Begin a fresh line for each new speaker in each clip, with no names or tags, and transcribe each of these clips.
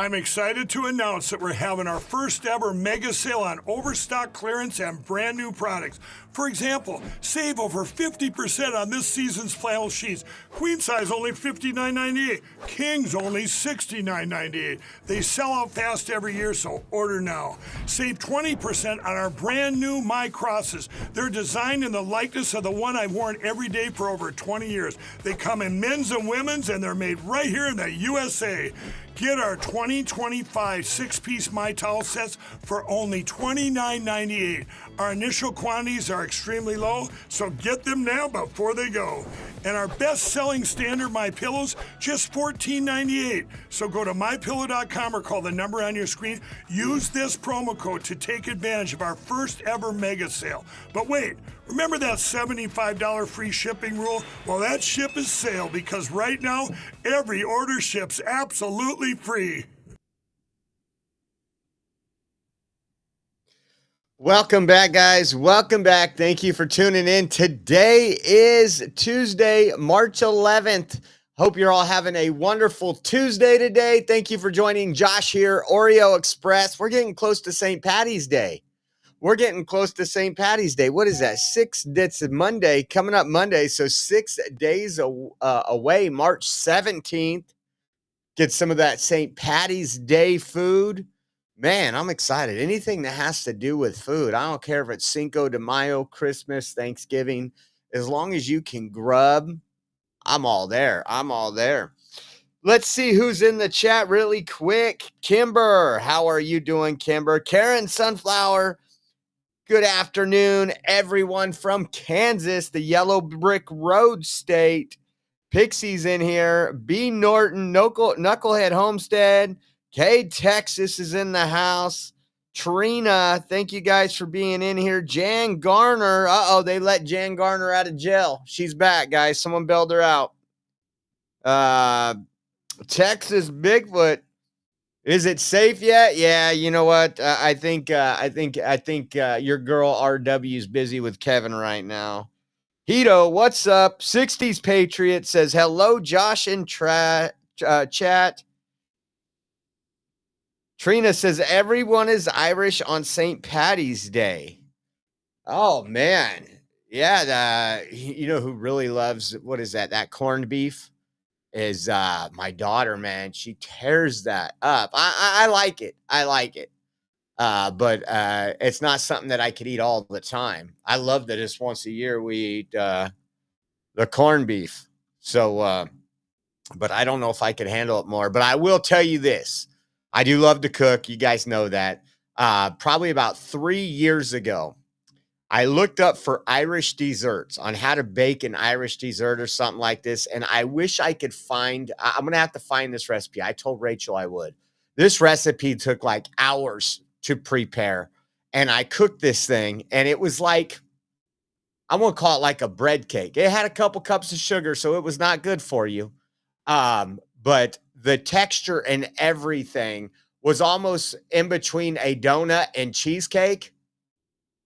I'm excited to announce that we're having our first ever mega sale on overstock clearance and brand new products. For example, save over 50% on this season's flannel sheets. Queen size only $59.98. Kings only $69.98. They sell out fast every year, so order now. Save 20% on our brand new My Crosses. They're designed in the likeness of the one I've worn every day for over 20 years. They come in men's and women's, and they're made right here in the USA. Get our 2025 six-piece My Towel sets for only $29.98. Our initial quantities are extremely low, so get them now before they go. And our best-selling standard My Pillows, just $14.98. So go to mypillow.com or call the number on your screen. Use this promo code to take advantage of our first ever mega sale. But wait, remember that $75 free shipping rule? Well, that ship is sailed because right now, every order ships absolutely free.
Welcome back, guys. Welcome back. Thank you for tuning in. Today is Tuesday, March 11th. Hope you're all having a wonderful Tuesday today. Thank you for joining Josh here, Oreo Express. We're getting close to St. Patty's Day. What is that? It's Monday, coming up Monday. So 6 days away, March 17th. Get some of that St. Patty's Day food. Man, I'm excited. Anything that has to do with food. I don't care if it's Cinco de Mayo, Christmas, Thanksgiving. As long as you can grub, I'm all there. Let's see who's in the chat really quick. Kimber, how are you doing, Kimber? Karen Sunflower, good afternoon, everyone from Kansas, the Yellow Brick Road State. Pixie's in here. B. Norton, Knucklehead Homestead. K. Texas is in the house. Trina, thank you guys for being in here. Jan Garner. They let Jan Garner out of jail. She's back, guys. Someone bailed her out. Texas Bigfoot. Is it safe yet? Yeah, you know what? I think your girl RW is busy with Kevin right now. Hito, what's up? 60s Patriot says, hello, Josh and chat. Trina says, everyone is Irish on St. Patty's Day. Oh, man. Yeah, you know who really loves, what is that? That corned beef is my daughter, man. She tears that up. I like it. But it's not something that I could eat all the time. I love that just once a year we eat the corned beef. So, but I don't know if I could handle it more. But I will tell you this. I do love to cook. You guys know that. Probably about 3 years ago, I looked up for Irish desserts on how to bake an Irish dessert or something like this. And I wish I could find, I'm going to have to find this recipe. I told Rachel I would. This recipe took like hours to prepare. And I cooked this thing and it was like, I won't call it like a bread cake. It had a couple cups of sugar, so it was not good for you. But the texture and everything was almost in between a donut and cheesecake.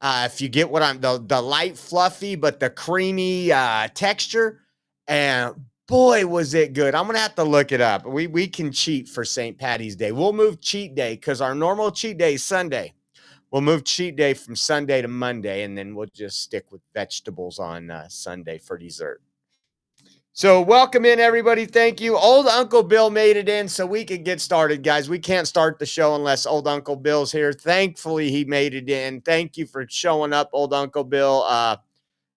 If you get what I'm, the light fluffy, but the creamy texture. And boy, was it good. I'm going to have to look it up. We can cheat for St. Patty's Day. We'll move cheat day because our normal cheat day is Sunday. We'll move cheat day from Sunday to Monday, and then we'll just stick with vegetables on Sunday for dessert. So welcome in, everybody. Thank you. Old Uncle Bill made it in so we could get started, guys. We can't start the show unless Old Uncle Bill's here. Thankfully, he made it in. Thank you for showing up, Old Uncle Bill.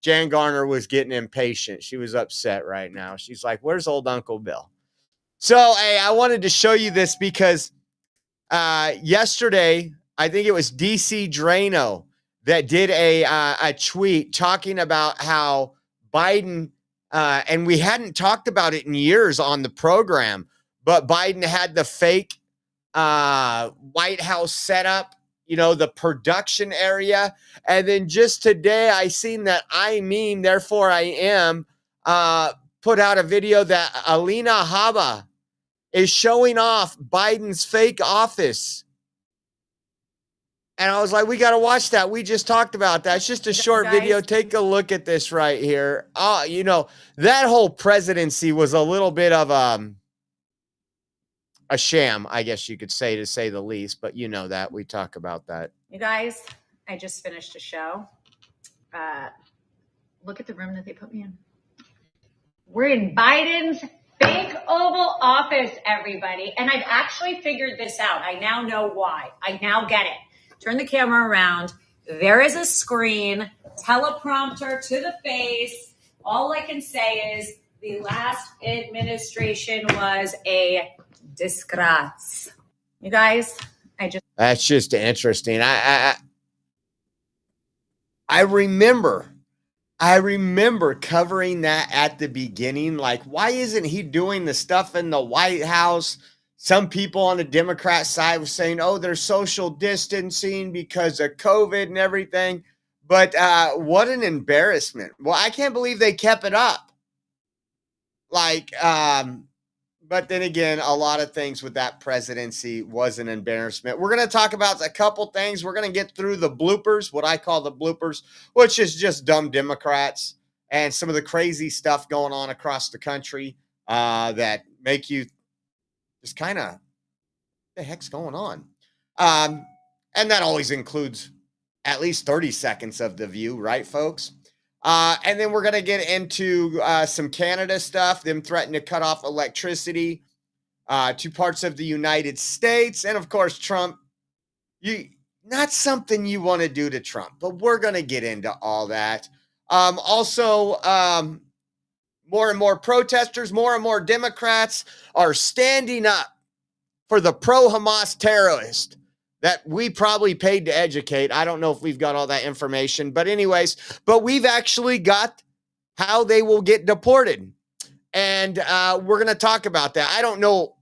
Jan Garner was getting impatient. She was upset right now. She's like, where's Old Uncle Bill? So, hey, I wanted to show you this because yesterday, I think it was DC Drano that did a tweet talking about how Biden, and we hadn't talked about it in years on the program, but Biden had the fake White House setup, you know, the production area. And then just today, I seen that I Meme, Therefore I Am, put out a video that Alina Habba is showing off Biden's fake office. And I was like, we got to watch that. We just talked about that. It's just a short video. Take a look at this right here. You know, that whole presidency was a little bit of a sham, I guess you could say, to say the least. But you know that we talk about that.
You guys, I just finished a show. Look at the room that they put me in. We're in Biden's fake Oval Office, everybody. And I've actually figured this out. I now know why. I now get it. Turn the camera around. There is a screen, teleprompter to the face. All I can say is the last administration was a disgrace. You guys,
That's just interesting. I remember covering that at the beginning. Like, why isn't he doing the stuff in the White House? Some people on the Democrat side were saying, oh, they're social distancing because of COVID and everything. But what an embarrassment. Well, I can't believe they kept it up. Like, but then again, a lot of things with that presidency was an embarrassment. We're going to talk about a couple things. We're going to get through the bloopers, what I call the bloopers, which is just dumb Democrats and some of the crazy stuff going on across the country that make you just kind of, what the heck's going on? And that always includes at least 30 seconds of the view, right, folks? And then we're going to get into some Canada stuff, them threatening to cut off electricity to parts of the United States. And, of course, Trump, not something you want to do to Trump, but we're going to get into all that. Also, more and more protesters, more and more Democrats are standing up for the pro-Hamas terrorist that we probably paid to educate. I don't know if we've got all that information, but anyways, but we've actually got how they will get deported. And we're going to talk about that. I don't know.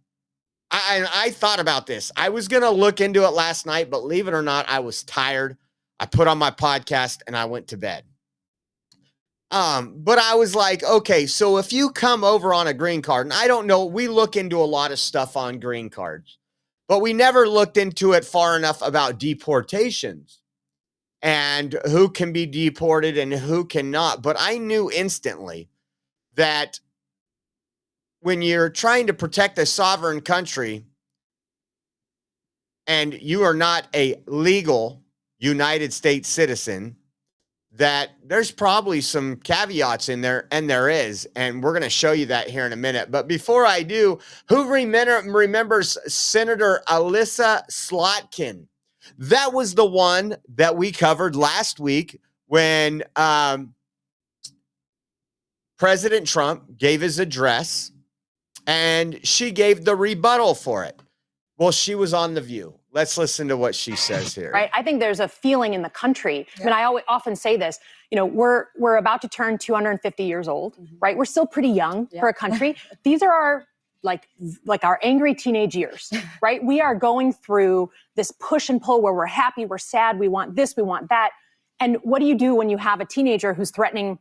I thought about this. I was going to look into it last night, but believe it or not, I was tired. I put on my podcast and I went to bed. But I was like, okay, so if you come over on a green card, and I don't know, we look into a lot of stuff on green cards, but we never looked into it far enough about deportations and who can be deported and who cannot. But I knew instantly that when you're trying to protect a sovereign country and you are not a legal United States citizen, that there's probably some caveats in there, and there is, and we're going to show you that here in a minute. But before I do, who remembers Senator Alyssa Slotkin? That was the one that we covered last week when President Trump gave his address, and she gave the rebuttal for it. Well, she was on The View. Let's listen to what she says here.
Right. I think there's a feeling in the country. Yeah. I mean, I often say this, you know, we're about to turn 250 years old, right? We're still pretty young for a country. These are our like our angry teenage years, right? We are going through this push and pull where we're happy, we're sad, we want this, we want that. And what do you do when you have a teenager who's threatening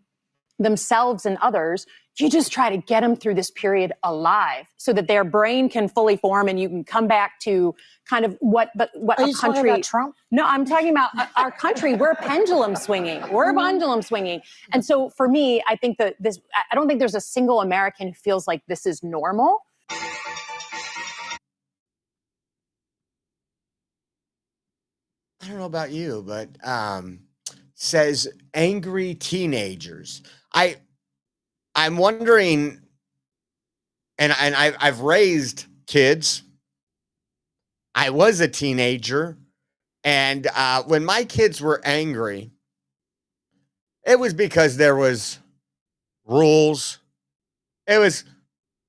themselves and others? You just try to get them through this period alive so that their brain can fully form and you can come back to kind of what
Are
a
you
country.
talking about Trump?
No, I'm talking about our country. We're pendulum swinging. We're pendulum swinging. And so for me, I think that I don't think there's a single American who feels like this is normal.
I don't know about you, but says angry teenagers. I'm wondering, and I've raised kids. I was a teenager, and when my kids were angry, it was because there was rules. It was,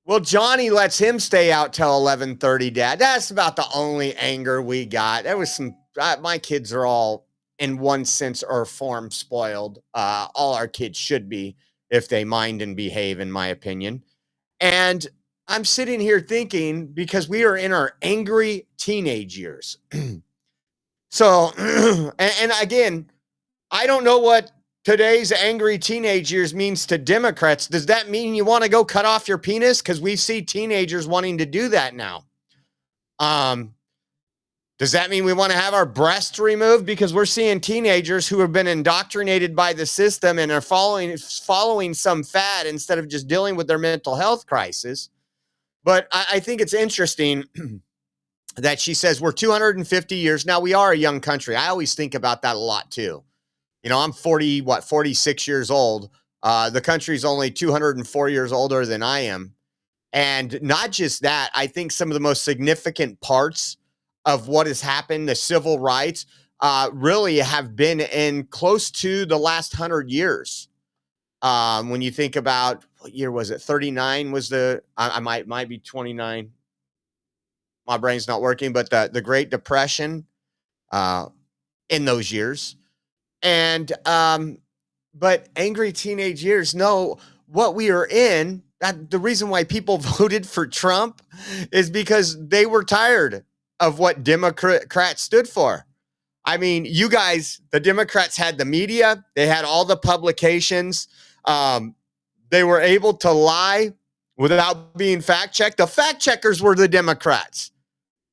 well, Johnny lets him stay out till 11:30, Dad. That's about the only anger we got. There was some, my kids are all, in one sense or form, spoiled. All our kids should be, if they mind and behave, in my opinion. And I'm sitting here thinking, because we are in our angry teenage years. So, and again, I don't know what today's angry teenage years means to Democrats. Does that mean you want to go cut off your penis? Because we see teenagers wanting to do that now. Does that mean we want to have our breasts removed? Because we're seeing teenagers who have been indoctrinated by the system and are following some fad instead of just dealing with their mental health crisis. But I think it's interesting that she says we're 250 years. Now, we are a young country. I always think about that a lot, too. You know, I'm 46 years old. The country's only 204 years older than I am. And not just that, I think some of the most significant parts of what has happened, the civil rights, really have been in close to the last 100 years. When you think about, what year was it? 39 was I might be 29. My brain's not working, but the Great Depression in those years. And, but angry teenage years, no, what we are in, the reason why people voted for Trump is because they were tired of what Democrats stood for. I mean, you guys, the Democrats had the media, they had all the publications. They were able to lie without being fact checked. The fact checkers were the Democrats.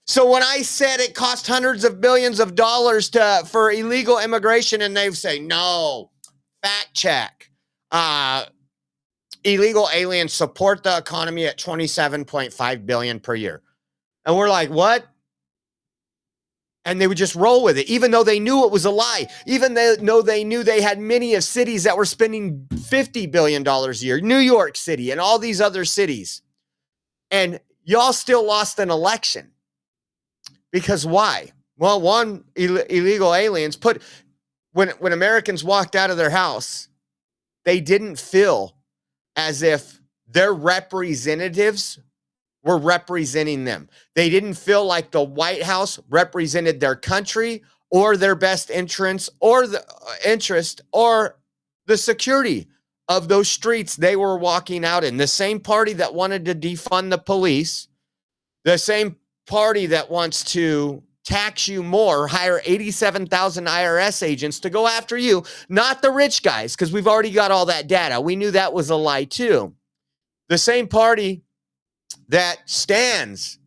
So when I said it cost hundreds of billions of dollars for illegal immigration, and they say, no, fact check. Illegal aliens support the economy at $27.5 billion per year. And we're like, what? And they would just roll with it, even though they knew it was a lie. Even though they knew they had many of cities that were spending $50 billion a year, New York City and all these other cities. And y'all still lost an election. Because why? Well, one, illegal aliens when Americans walked out of their house, they didn't feel as if their representatives were representing them. They didn't feel like the White House represented their country or their best interest or the security of those streets they were walking out in. The same party that wanted to defund the police, the same party that wants to tax you more, hire 87,000 IRS agents to go after you, not the rich guys, because we've already got all that data. We knew that was a lie too. The same party that stands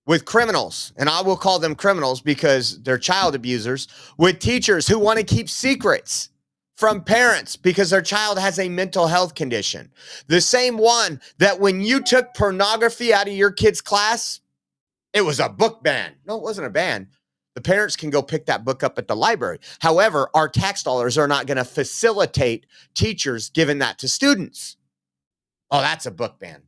with criminals, and I will call them criminals because they're child abusers, with teachers who want to keep secrets from parents because their child has a mental health condition. The same one that when you took pornography out of your kid's class, it was a book ban. No, it wasn't a ban. The parents can go pick that book up at the library. However, our tax dollars are not going to facilitate teachers giving that to students. Oh, that's a book ban.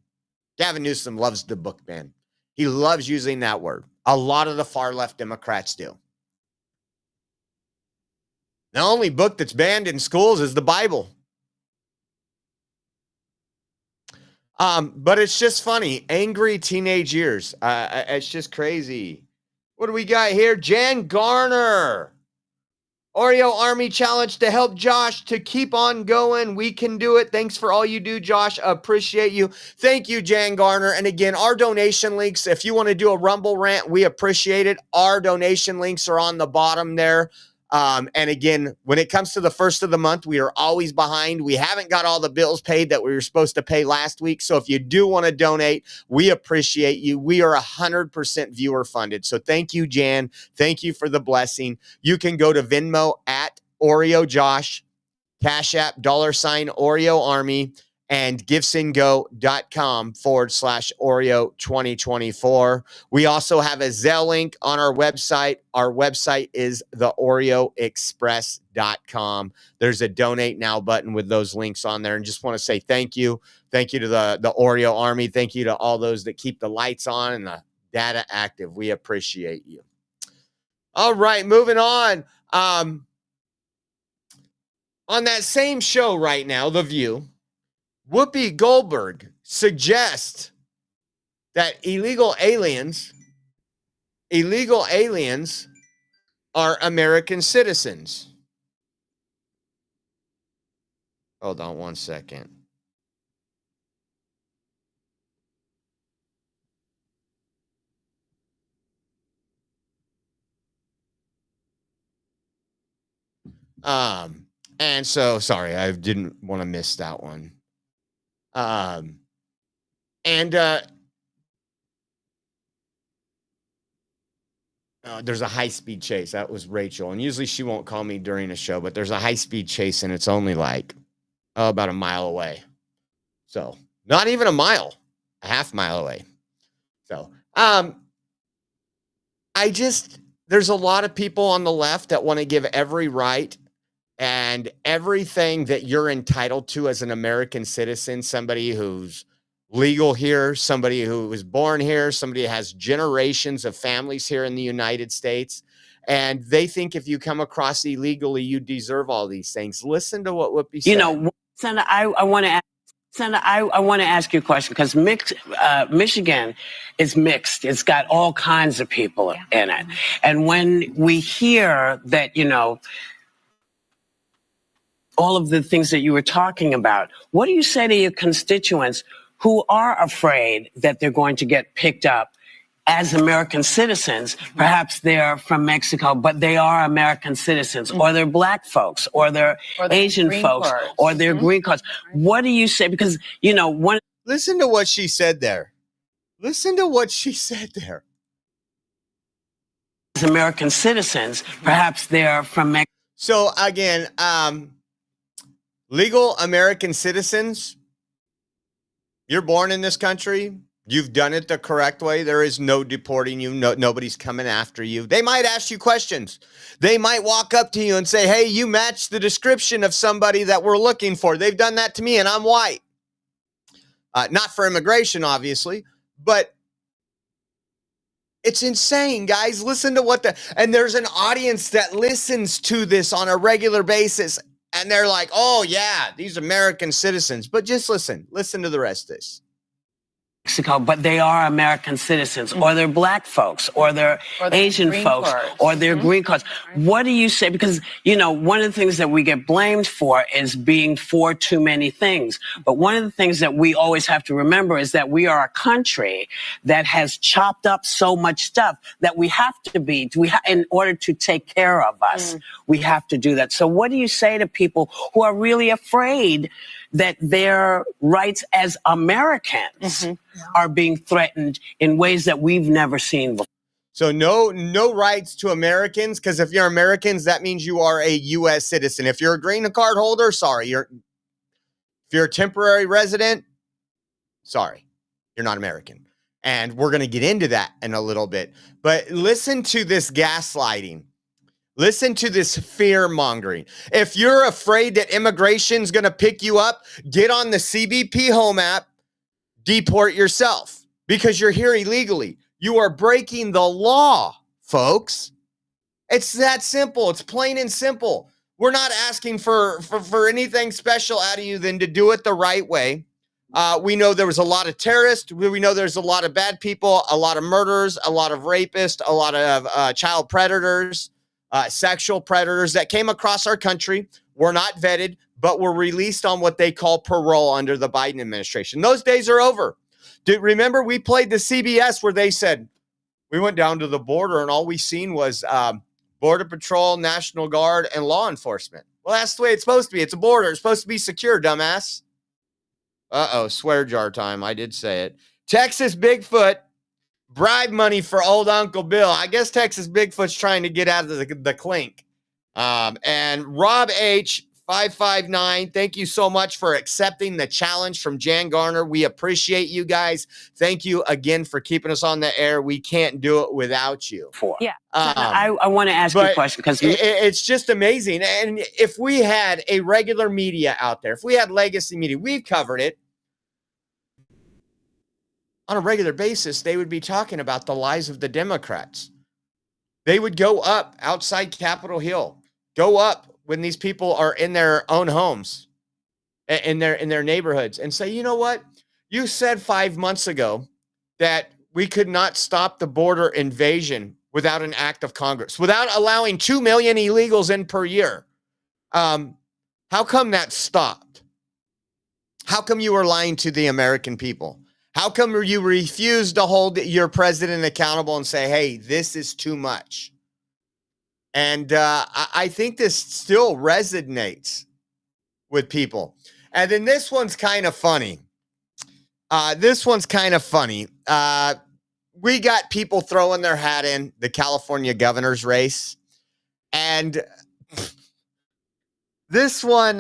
Gavin Newsom loves the book ban. He loves using that word. A lot of the far left Democrats do. The only book that's banned in schools is the Bible. But it's just funny. Angry teenage years. It's just crazy. What do we got here? Jan Garner. Oreo Army Challenge to help Josh to keep on going. We can do it. Thanks for all you do, Josh. Appreciate you. Thank you, Jan Garner. And again, our donation links, if you want to do a Rumble rant, we appreciate it. Our donation links are on the bottom there. And again, when it comes to the first of the month, we are always behind. We haven't got all the bills paid that we were supposed to pay last week. So if you do want to donate, we appreciate you. We are 100% viewer funded. So thank you, Jan. Thank you for the blessing. You can go to Venmo at Oreo Josh, Cash App, $Oreo Army, and givesandgo.com/Oreo 2024. We also have a Zelle link on our website. Our website is theoreoexpress.com. There's a donate now button with those links on there. And just want to say thank you. Thank you to the Oreo Army. Thank you to all those that keep the lights on and the data active. We appreciate you. All right, moving on. On that same show right now, The View, Whoopi Goldberg suggests that illegal aliens are American citizens. Hold on one second. And so, sorry, I didn't want to miss that one. There's a high-speed chase. That was Rachel. And usually she won't call me during a show, but there's a high-speed chase, and it's only like about a mile away. So, not even a mile. a half mile away. So, there's a lot of people on the left that want to give every right and everything that you're entitled to as an American citizen, somebody who's legal here, somebody who was born here, somebody who has generations of families here in the United States. And they think if you come across illegally, you deserve all these things. Listen to what Whoopi said.
You know, Senator, I want to Senator, I want to ask you a question because Michigan is mixed. It's got all kinds of people in it. And when we hear that, you know, all of the things that you were talking about, what do you say to your constituents who are afraid that they're going to get picked up as American citizens? Perhaps they're from Mexico, but they are American citizens, or they're black folks, or they're Asian folks, or they're green cards. What do you say? Because, you know,
listen to what she said there. Listen to what she said there.
As American citizens, perhaps they're from Mexico.
So again, legal American citizens, you're born in this country. You've done it the correct way. There is no deporting you. No, nobody's coming after you. They might ask you questions. They might walk up to you and say, hey, you match the description of somebody that we're looking for. They've done that to me and I'm white. Not for immigration, obviously, but it's insane, guys. Listen to and there's an audience that listens to this on a regular basis. And they're like, oh yeah, these American citizens. But just listen to the rest of this.
Mexico, but they are American citizens, or they're black folks, or they're Asian folks, or they're green cards. What do you say? Because, you know, one of the things that we get blamed for is being for too many things. But one of the things that we always have to remember is that we are a country that has chopped up so much stuff that we have to be, in order to take care of us, we have to do that. So what do you say to people who are really afraid that their rights as Americans are being threatened in ways that we've never seen before?
So no rights to Americans, because if you're Americans, that means you are a U.S. citizen. If you're a green card holder, sorry. If you're a temporary resident, sorry, you're not American. And we're going to get into that in a little bit. But listen to this gaslighting. Listen to this fear mongering. If you're afraid that immigration's going to pick you up, get on the CBP Home app, deport yourself because you're here illegally. You are breaking the law, folks. It's that simple. It's plain and simple. We're not asking for anything special out of you than to do it the right way. We know there was a lot of terrorists. We know there's a lot of bad people, a lot of murderers, a lot of rapists, a lot of child predators. Sexual predators that came across our country, were not vetted, but were released on what they call parole under the Biden administration. Those days are over. Remember, we played the CBS where they said, we went down to the border and all we seen was Border Patrol, National Guard, and law enforcement. Well, that's the way it's supposed to be. It's a border. It's supposed to be secure, dumbass. Uh-oh, swear jar time. I did say it. Texas Bigfoot. Bribe money for old Uncle Bill. I guess Texas Bigfoot's trying to get out of the clink. And Rob H. 559, thank you so much for accepting the challenge from Jan Garner. We appreciate you guys. Thank you again for keeping us on the air. We can't do it without you.
Yeah. I want to ask you a question because
it's just amazing. And if we had a regular media out there, if we had legacy media, we've covered it. On a regular basis, they would be talking about the lies of the Democrats. They would go up outside Capitol Hill, go up when these people are in their own homes, in their neighborhoods, and say, you know what? You said 5 months ago that we could not stop the border invasion without an act of Congress, without allowing 2 million illegals in per year. How come that stopped? How come you were lying to the American people? How come you refuse to hold your president accountable and say, hey, this is too much? And I think this still resonates with people. And then this one's kind of funny. We got people throwing their hat in the California governor's race. And This one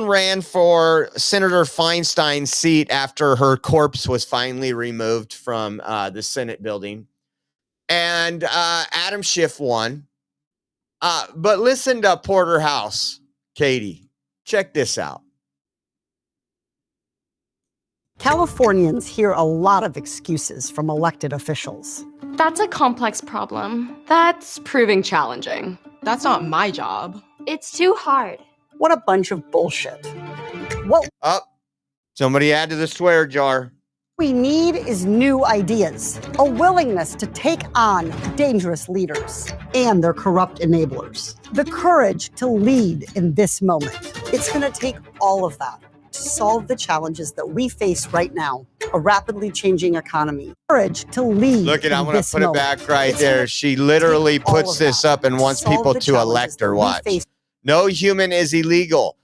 ran for Senator Feinstein's seat after her corpse was finally removed from the Senate building. And Adam Schiff won. But listen to Porterhouse, Katie. Check this out.
Californians hear a lot of excuses from elected officials.
That's a complex problem. That's proving challenging.
That's not my job.
It's too hard.
What a bunch of bullshit. What
Somebody add to the swear jar.
we need is new ideas, a willingness to take on dangerous leaders and their corrupt enablers, the courage to lead in this moment. It's going to take all of that to solve the challenges that we face right now, a rapidly changing economy, courage to lead.
Look at, I'm going to put it back right
It's
there. She literally puts this up and wants
solve
people
the
to
challenges
elect her.
that we
Watch.
face.
No human is illegal.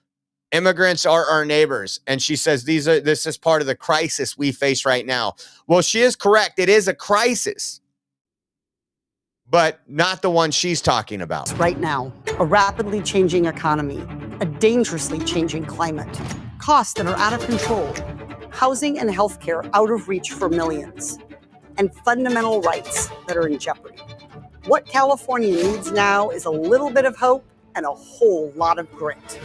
Immigrants are our neighbors. And she says this is part of the crisis we face right now. Well, she is correct. It is a crisis, but not the one she's talking about.
Right now, a rapidly changing economy, a dangerously changing climate, costs that are out of control, housing and healthcare out of reach for millions, and fundamental rights that are in jeopardy. What California needs now is a little bit of hope and a whole lot of grit.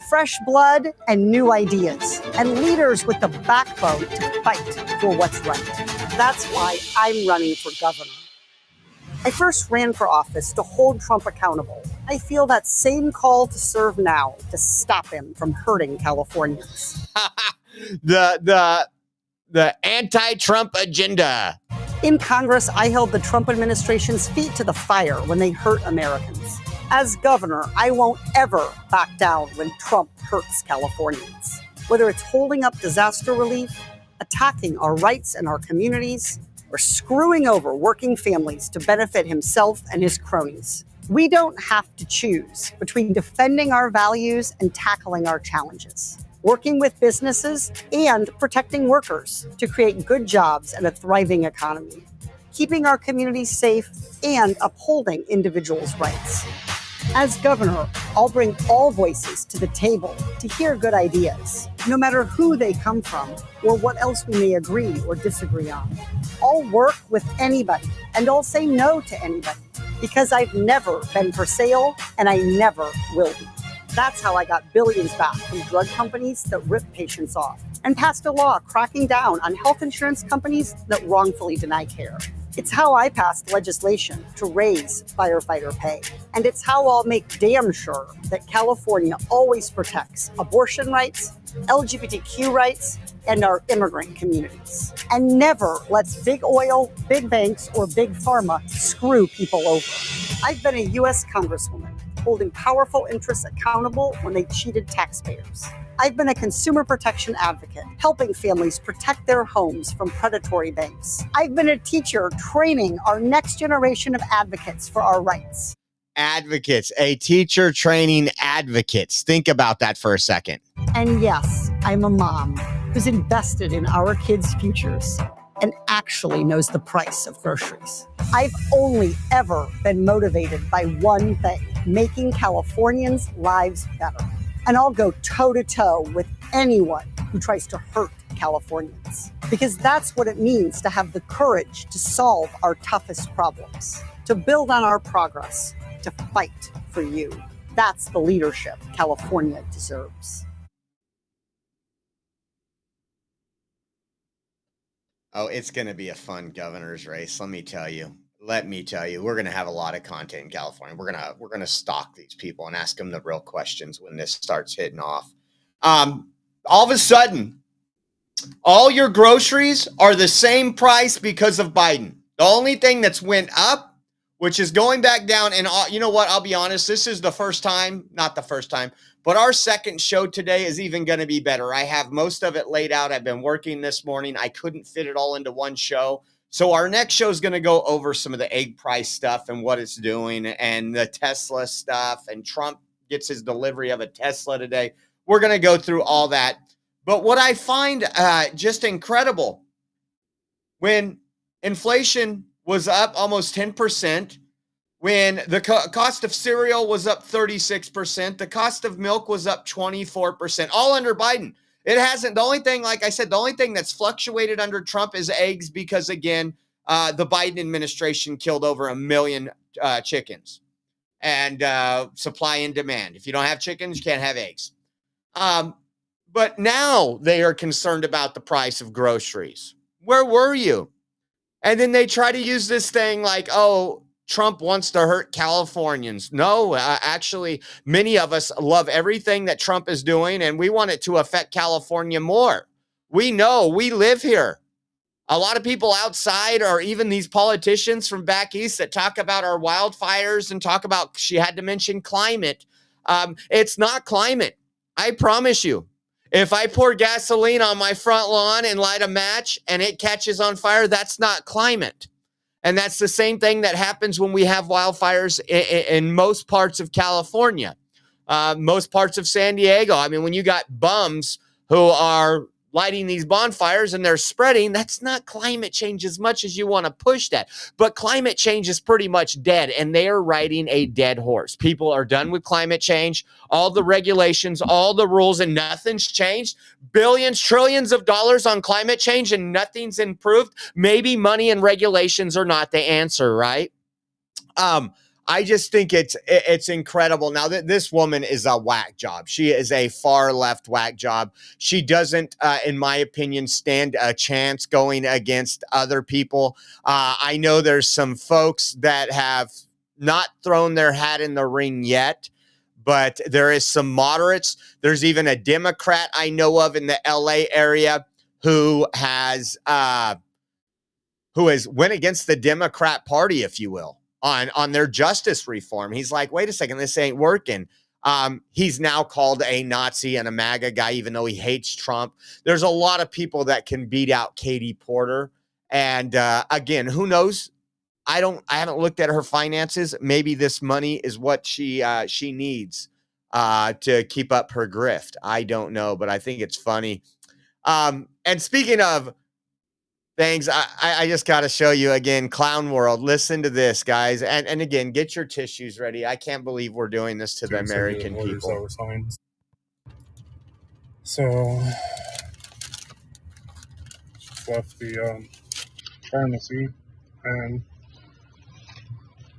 Fresh blood and new ideas, and leaders with the backbone to fight for what's right. That's why I'm running for governor. I first ran for office to hold Trump accountable. I feel that same call to serve now to stop him from hurting Californians.
The anti-Trump agenda.
In Congress, I held the Trump administration's feet to the fire when they hurt Americans. As governor, I won't ever back down when Trump hurts Californians. Whether it's holding up disaster relief, attacking our rights and our communities, or screwing over working families to benefit himself and his cronies. We don't have to choose between defending our values and tackling our challenges, working with businesses and protecting workers to create good jobs and a thriving economy, keeping our communities safe and upholding individuals' rights. As governor, I'll bring all voices to the table to hear good ideas, no matter who they come from or what else we may agree or disagree on. I'll work with anybody and I'll say no to anybody because I've never been for sale and I never will be. That's how I got billions back from drug companies that rip patients off and passed a law cracking down on health insurance companies that wrongfully deny care. It's how I passed legislation to raise firefighter pay. And it's how I'll make damn sure that California always protects abortion rights, LGBTQ rights, and our immigrant communities. And never lets big oil, big banks, or big pharma screw people over. I've been a U.S. Congresswoman, holding powerful interests accountable when they cheated taxpayers. I've been a consumer protection advocate, helping families protect their homes from predatory banks. I've been a teacher training our next generation of advocates for our rights.
Advocates, a teacher training advocates. Think about that for a second.
And yes, I'm a mom who's invested in our kids' futures and actually knows the price of groceries. I've only ever been motivated by one thing, making Californians' lives better. And I'll go toe-to-toe with anyone who tries to hurt Californians. Because that's what it means to have the courage to solve our toughest problems, to build on our progress, to fight for you. That's the leadership California deserves.
Oh, it's going to be a fun governor's race. Let me tell you, we're going to have a lot of content in California. We're going to stalk these people and ask them the real questions when this starts hitting off. All of a sudden, all your groceries are the same price because of Biden. The only thing that's went up, which is going back down. And you know what? I'll be honest. This is the first time, not the first time, but our second show today is even going to be better. I have most of it laid out. I've been working this morning. I couldn't fit it all into one show. So our next show is going to go over some of the egg price stuff and what it's doing and the Tesla stuff. And Trump gets his delivery of a Tesla today. We're going to go through all that. But what I find just incredible, when inflation was up almost 10%, When the cost of cereal was up 36%, the cost of milk was up 24%, all under Biden. It hasn't. The only thing, like I said, the only thing that's fluctuated under Trump is eggs because, again, the Biden administration killed over 1 million chickens. And supply and demand. If you don't have chickens, you can't have eggs. But now they are concerned about the price of groceries. Where were you? And then they try to use this thing like, oh, Trump wants to hurt Californians. No, actually, many of us love everything that Trump is doing, and we want it to affect California more. We know, we live here. A lot of people outside, or even these politicians from back east that talk about our wildfires and talk about, she had to mention climate. It's not climate. I promise you. If I pour gasoline on my front lawn and light a match and it catches on fire, that's not climate. And that's the same thing that happens when we have wildfires in most parts of California, most parts of San Diego. I mean, when you got bums who are lighting these bonfires and they're spreading, that's not climate change as much as you want to push that. But climate change is pretty much dead, and they are riding a dead horse. People are done with climate change, all the regulations, all the rules, and nothing's changed. Billions, trillions of dollars on climate change and nothing's improved. Maybe money and regulations are not the answer, right? I just think it's incredible. Now, this woman is a whack job. She is a far left whack job. She doesn't, in my opinion, stand a chance going against other people. I know there's some folks that have not thrown their hat in the ring yet, but there is some moderates. There's even a Democrat I know of in the LA area who has went against the Democrat Party, if you will, on their justice reform. He's like, wait a second, this ain't working. He's now called a Nazi and a MAGA guy, even though he hates Trump. There's a lot of people that can beat out Katie Porter. And again, who knows? I haven't looked at her finances. Maybe this money is what she needs to keep up her grift. I don't know, but I think it's funny. And speaking of things, I just got to show you again, Clown World. Listen to this, guys. And again, get your tissues ready. I can't believe we're doing this to the American people.
That were signed. So, just left the pharmacy, and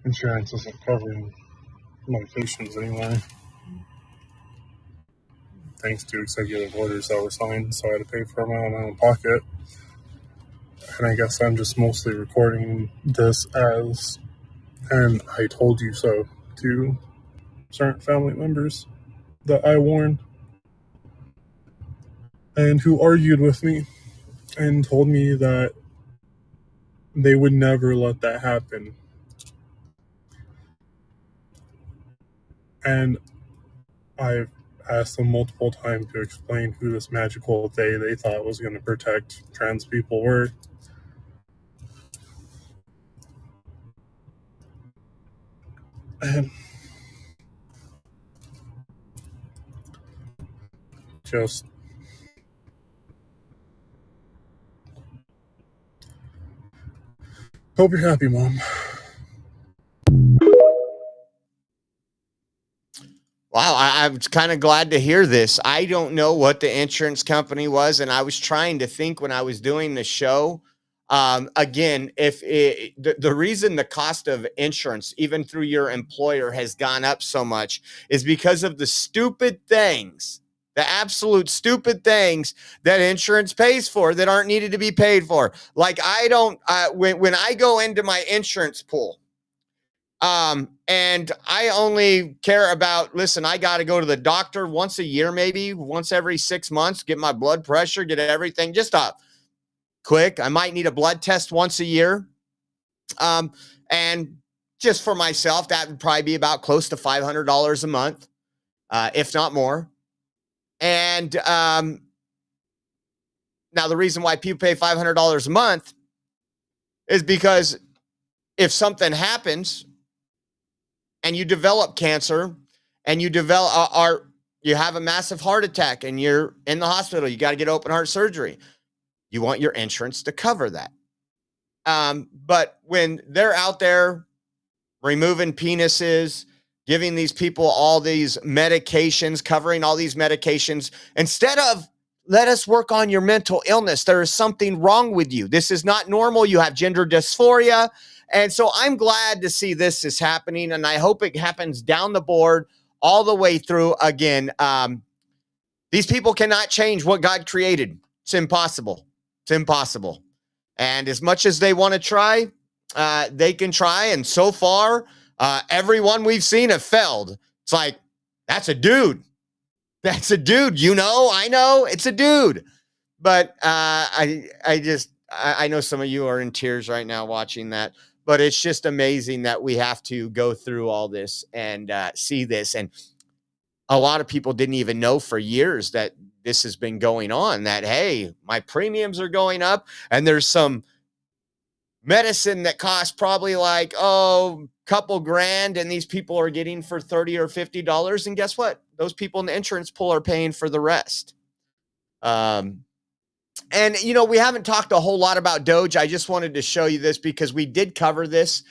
insurance isn't covering medications anymore. Thanks to executive orders that were signed, so I had to pay for them out of my own pocket. And I guess I'm just mostly recording this as, and I told you so, to certain family members that I warned and who argued with me and told me that they would never let that happen. And I've asked them multiple times to explain who this magical they thought was going to protect trans people were. And just hope you're happy, Mom.
Wow, I'm kind of glad to hear this. I don't know what the insurance company was, and I was trying to think when I was doing the show. Again, the reason the cost of insurance, even through your employer, has gone up so much is because of the stupid things, the absolute stupid things that insurance pays for that aren't needed to be paid for. Like when I go into my insurance pool, and I only care about, listen, I got to go to the doctor once a year, maybe once every 6 months, get my blood pressure, get everything just quick. I might need a blood test once a year. And just for myself, that would probably be about close to $500 a month, if not more. And now the reason why people pay $500 a month is because if something happens and you develop cancer and you have a massive heart attack and you're in the hospital, you got to get open heart surgery. You want your insurance to cover that. But when they're out there removing penises, giving these people all these medications, covering all these medications, instead of let us work on your mental illness. There is something wrong with you. This is not normal. You have gender dysphoria. And so I'm glad to see this is happening, and I hope it happens down the board all the way through. Again, these people cannot change what God created. It's impossible. It's impossible. And as much as they want to try, they can try. And so far, everyone we've seen have failed. It's like, that's a dude. That's a dude. You know, I know it's a dude. But I know some of you are in tears right now watching that. But it's just amazing that we have to go through all this and see this. And a lot of people didn't even know for years that this has been going on, that, hey, my premiums are going up, and there's some medicine that costs probably like, couple grand, and these people are getting for $30 or $50. And guess what? Those people in the insurance pool are paying for the rest. And, you know, we haven't talked a whole lot about Doge. I just wanted to show you this because we did cover this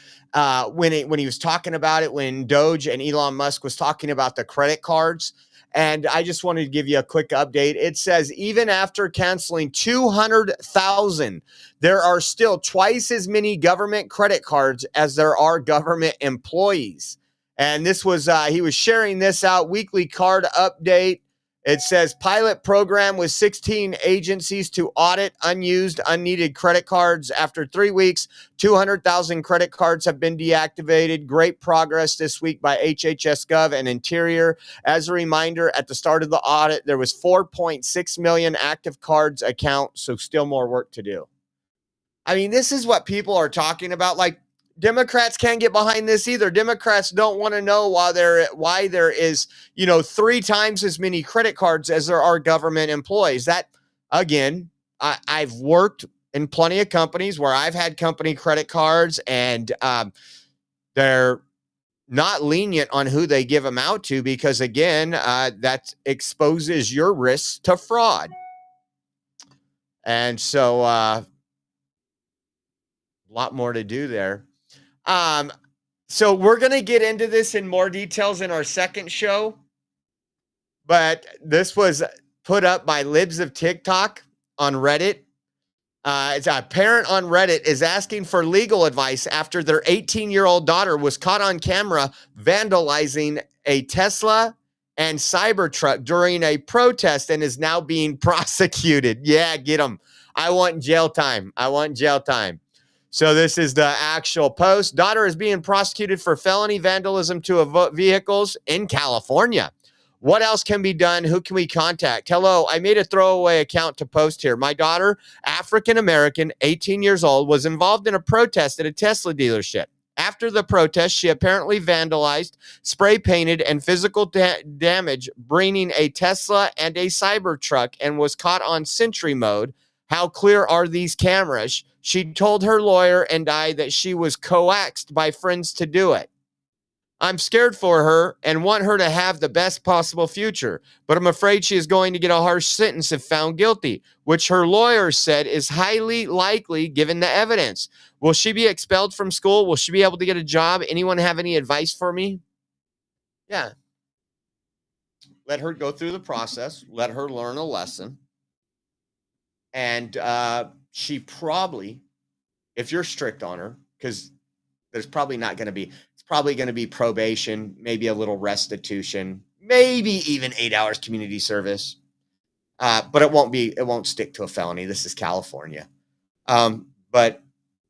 when he was talking about it, when Doge and Elon Musk was talking about the credit cards. And I just wanted to give you a quick update. It says even after canceling 200,000, there are still twice as many government credit cards as there are government employees. And this was, he was sharing this out, weekly card update. It says pilot program with 16 agencies to audit unused, unneeded credit cards. After 3 weeks, 200,000 credit cards have been deactivated. Great progress this week by HHS Gov and Interior. As a reminder, at the start of the audit, there was 4.6 million active cards account, so still more work to do. I mean, this is what people are talking about. Like, Democrats can't get behind this either. Democrats don't want to know why there is, 3 times as many credit cards as there are government employees. That, again, I've worked in plenty of companies where I've had company credit cards, and they're not lenient on who they give them out to because, again, that exposes your risks to fraud. And so a lot more to do there. So we're going to get into this in more details in our second show, but this was put up by Libs of TikTok on Reddit. It's a parent on Reddit is asking for legal advice after their 18-year-old daughter was caught on camera vandalizing a Tesla and Cybertruck during a protest and is now being prosecuted. Yeah, get them. I want jail time. So this is the actual post. Daughter is being prosecuted for felony vandalism to vehicles in California. What else can be done? Who can we contact? Hello, I made a throwaway account to post here. My daughter, African-American, 18 years old, was involved in a protest at a Tesla dealership. After the protest, she apparently vandalized, spray painted, and physical damage, bringing a Tesla and a Cybertruck, and was caught on Sentry mode. How clear are these cameras? She told her lawyer and I that she was coaxed by friends to do it. I'm scared for her and want her to have the best possible future, but I'm afraid she is going to get a harsh sentence if found guilty, which her lawyer said is highly likely given the evidence. Will she be expelled from school? Will she be able to get a job? Anyone have any advice for me? Yeah. Let her go through the process. Let her learn a lesson. And she probably, if you're strict on her, because there's probably not going to be, it's probably going to be probation, maybe a little restitution, maybe even 8 hours community service. But it won't stick to a felony. This is California. But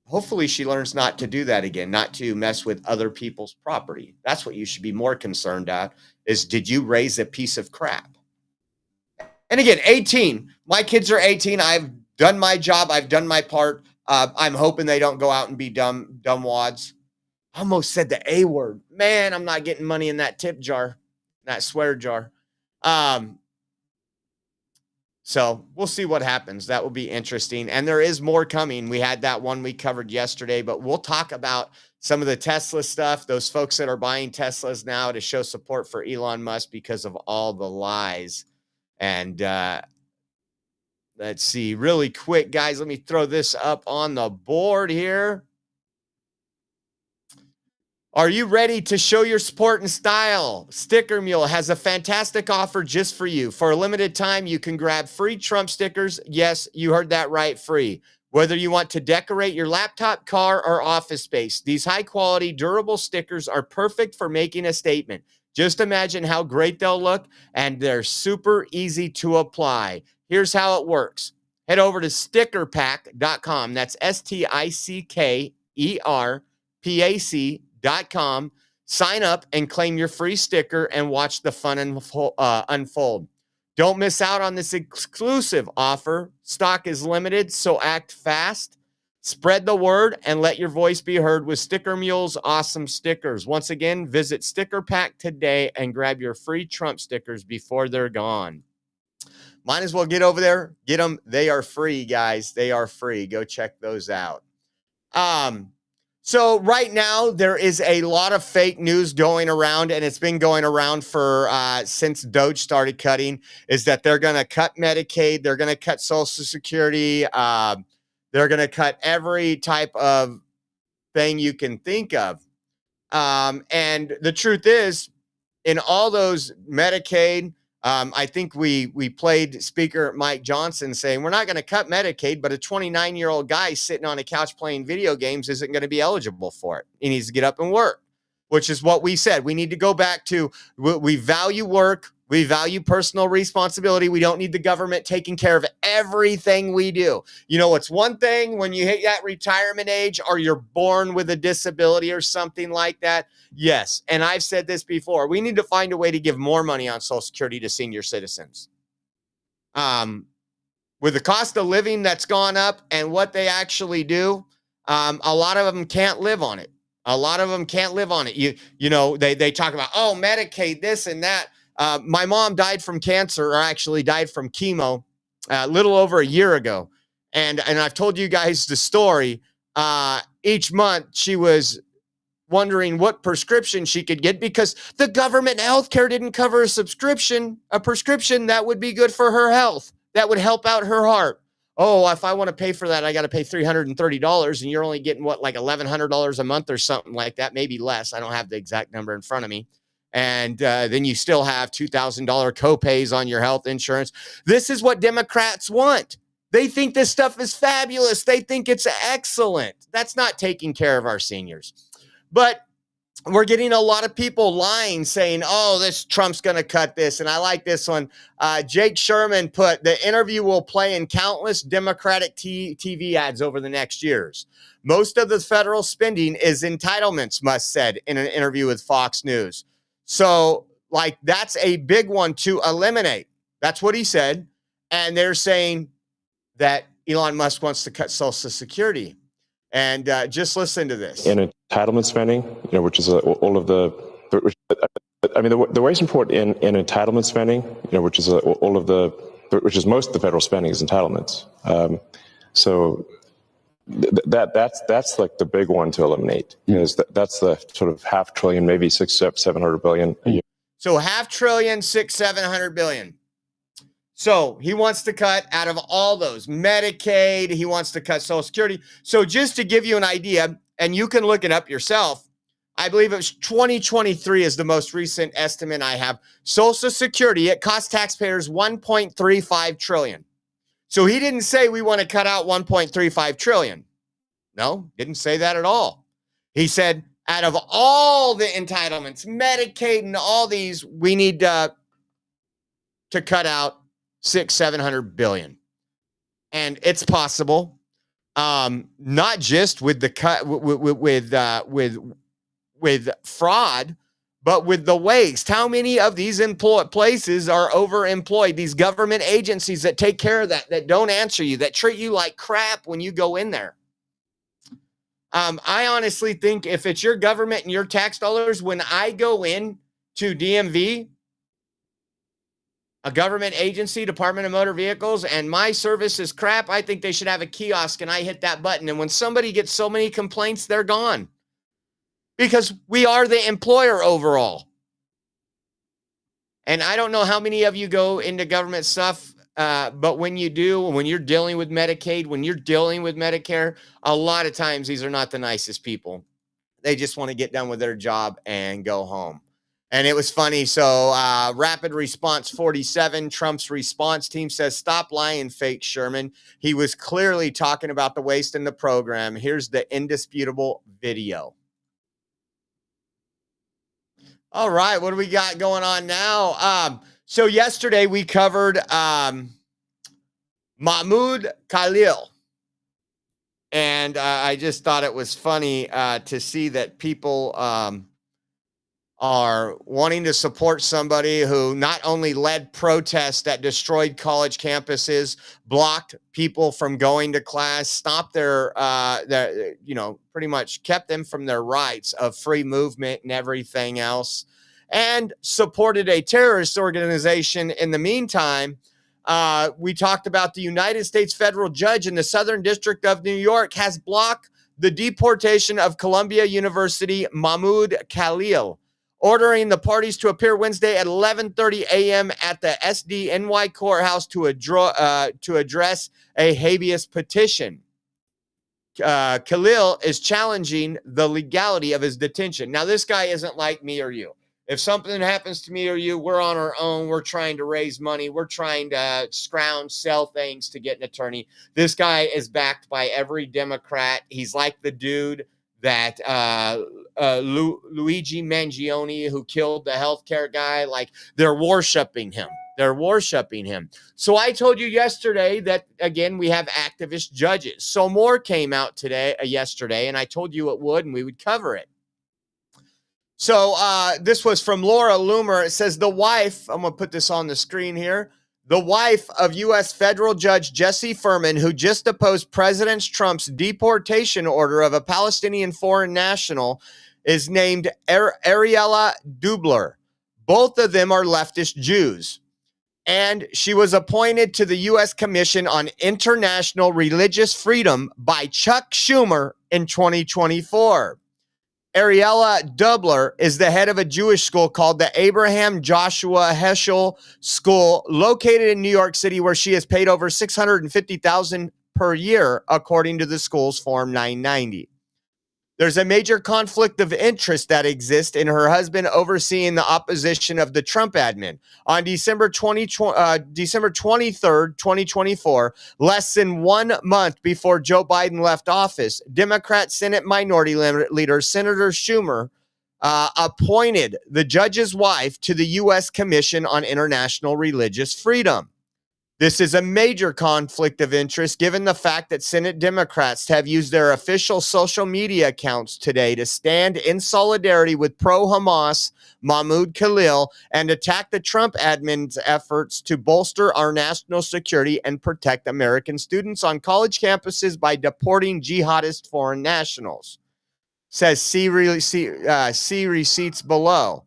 hopefully she learns not to do that again, not to mess with other people's property. That's what you should be more concerned at, is did you raise a piece of crap? And again, 18. My kids are 18. I've done my job. I've done my part. I'm hoping they don't go out and be dumb wads. I almost said the A word. Man, I'm not getting money in that tip jar, that swear jar. So we'll see what happens. That will be interesting. And there is more coming. We had that one we covered yesterday, but we'll talk about some of the Tesla stuff, those folks that are buying Teslas now to show support for Elon Musk because of all the lies. And let's see, really quick, guys, let me throw this up on the board here. Are you ready to show your support and style? Sticker Mule has a fantastic offer just for you. For a limited time, you can grab free Trump stickers. Yes, you heard that right, free. Whether you want to decorate your laptop, car, or office space, these high-quality, durable stickers are perfect for making a statement. Just imagine how great they'll look, and they're super easy to apply. Here's how it works. Head over to stickerpack.com. That's STICKERPAC.com. Sign up and claim your free sticker and watch the fun unfold. Don't miss out on this exclusive offer. Stock is limited, so act fast. Spread the word and let your voice be heard with Sticker Mule's awesome stickers. Once again, visit Sticker Pack today and grab your free Trump stickers before they're gone. Might as well get over there, get them. They are free, guys. They are free. Go check those out. So right now there is a lot of fake news going around, and it's been going around for since Doge started cutting, is that they're going to cut Medicaid, they're going to cut Social Security, they're going to cut every type of thing you can think of. And the truth is, in all those Medicaid, I think we played Speaker Mike Johnson saying we're not going to cut Medicaid, but a 29-year-old guy sitting on a couch playing video games isn't going to be eligible for it. He needs to get up and work, which is what we said. We need to go back to we value work. We value personal responsibility. We don't need the government taking care of everything we do. You know, it's one thing when you hit that retirement age or you're born with a disability or something like that. Yes. And I've said this before. We need to find a way to give more money on Social Security to senior citizens. With the cost of living that's gone up and what they actually do, a lot of them can't live on it. A lot of them can't live on it. You know, they talk about, oh, Medicaid, this and that. My mom died from cancer, or actually died from chemo a little over a year ago. And I've told you guys the story. Each month she was wondering what prescription she could get because the government healthcare didn't cover a prescription that would be good for her health, that would help out her heart. Oh, if I want to pay for that, I got to pay $330, and you're only getting like $1,100 a month or something like that, maybe less. I don't have the exact number in front of me. And then you still have $2,000 copays on your health insurance. This is what Democrats want. They think this stuff is fabulous. They think it's excellent. That's not taking care of our seniors. But we're getting a lot of people lying, saying, oh, this Trump's going to cut this. And I like this one. Jake Sherman put, the interview will play in countless Democratic TV ads over the next years. Most of the federal spending is entitlements, Musk said in an interview with Fox News. So, like, that's a big one to eliminate. That's what he said. And they're saying that Elon Musk wants to cut Social Security. And just listen to this.
In entitlement spending, which is all of the, the way it's important in entitlement spending, which is all of the, which is most of the federal spending is entitlements. So that's like the big one to eliminate. That's the sort of $500 billion, maybe $700 billion a year.
So $500 billion, $700 billion. So he wants to cut out of all those Medicaid. He wants to cut Social Security. So just to give you an idea, and you can look it up yourself, I believe it was 2023 is the most recent estimate I have. Social Security, it cost taxpayers $1.35 trillion. So he didn't say we want to cut out $1.35 trillion. No, didn't say that at all. He said out of all the entitlements, Medicaid and all these, we need to cut out $700 billion. And it's possible, not just with the cut with fraud, but with the waste. How many of these places are overemployed? These government agencies that take care of that don't answer you, that treat you like crap when you go in there. I honestly think if it's your government and your tax dollars, when I go in to DMV, a government agency, Department of Motor Vehicles, and my service is crap, I think they should have a kiosk and I hit that button. And when somebody gets so many complaints, they're gone. Because we are the employer overall. And I don't know how many of you go into government stuff, but when you do, when you're dealing with Medicaid, when you're dealing with Medicare, a lot of times these are not the nicest people. They just want to get done with their job and go home. And it was funny. So Rapid Response 47, Trump's response team says, stop lying, fake Sherman. He was clearly talking about the waste in the program. Here's the indisputable video. All right, what do we got going on now? So yesterday we covered Mahmoud Khalil. And I just thought it was funny to see that people are wanting to support somebody who not only led protests that destroyed college campuses, blocked people from going to class, stopped their pretty much kept them from their rights of free movement and everything else, and supported a terrorist organization in the meantime. We talked about the United States federal judge in the Southern District of New York has blocked the deportation of Columbia University Mahmoud Khalil, ordering the parties to appear Wednesday at 11:30 a.m. at the SDNY courthouse to address a habeas petition. Khalil is challenging the legality of his detention. Now, this guy isn't like me or you. If something happens to me or you, we're on our own. We're trying to raise money. We're trying to scrounge, sell things to get an attorney. This guy is backed by every Democrat. He's like the dude that Luigi Mangione, who killed the healthcare guy. Like, they're worshiping him. They're worshiping him. So I told you yesterday that, again, we have activist judges. So more came out yesterday, and I told you it would, and we would cover it. So this was from Laura Loomer. It says the wife, I'm going to put this on the screen here, the wife of U.S. federal judge Jesse Furman, who just opposed President Trump's deportation order of a Palestinian foreign national, is named Ariella Dubler. Both of them are leftist Jews. And she was appointed to the U.S. Commission on International Religious Freedom by Chuck Schumer in 2024. Ariella Dubler is the head of a Jewish school called the Abraham Joshua Heschel School, located in New York City, where she is paid over $650,000 per year, according to the school's Form 990. There's a major conflict of interest that exists in her husband overseeing the opposition of the Trump admin. On December 23rd, 2024, less than 1 month before Joe Biden left office, Democrat Senate Minority Leader Senator Schumer appointed the judge's wife to the U.S. Commission on International Religious Freedom. This is a major conflict of interest given the fact that Senate Democrats have used their official social media accounts today to stand in solidarity with pro-Hamas Mahmoud Khalil and attack the Trump admin's efforts to bolster our national security and protect American students on college campuses by deporting jihadist foreign nationals. Says see receipts below.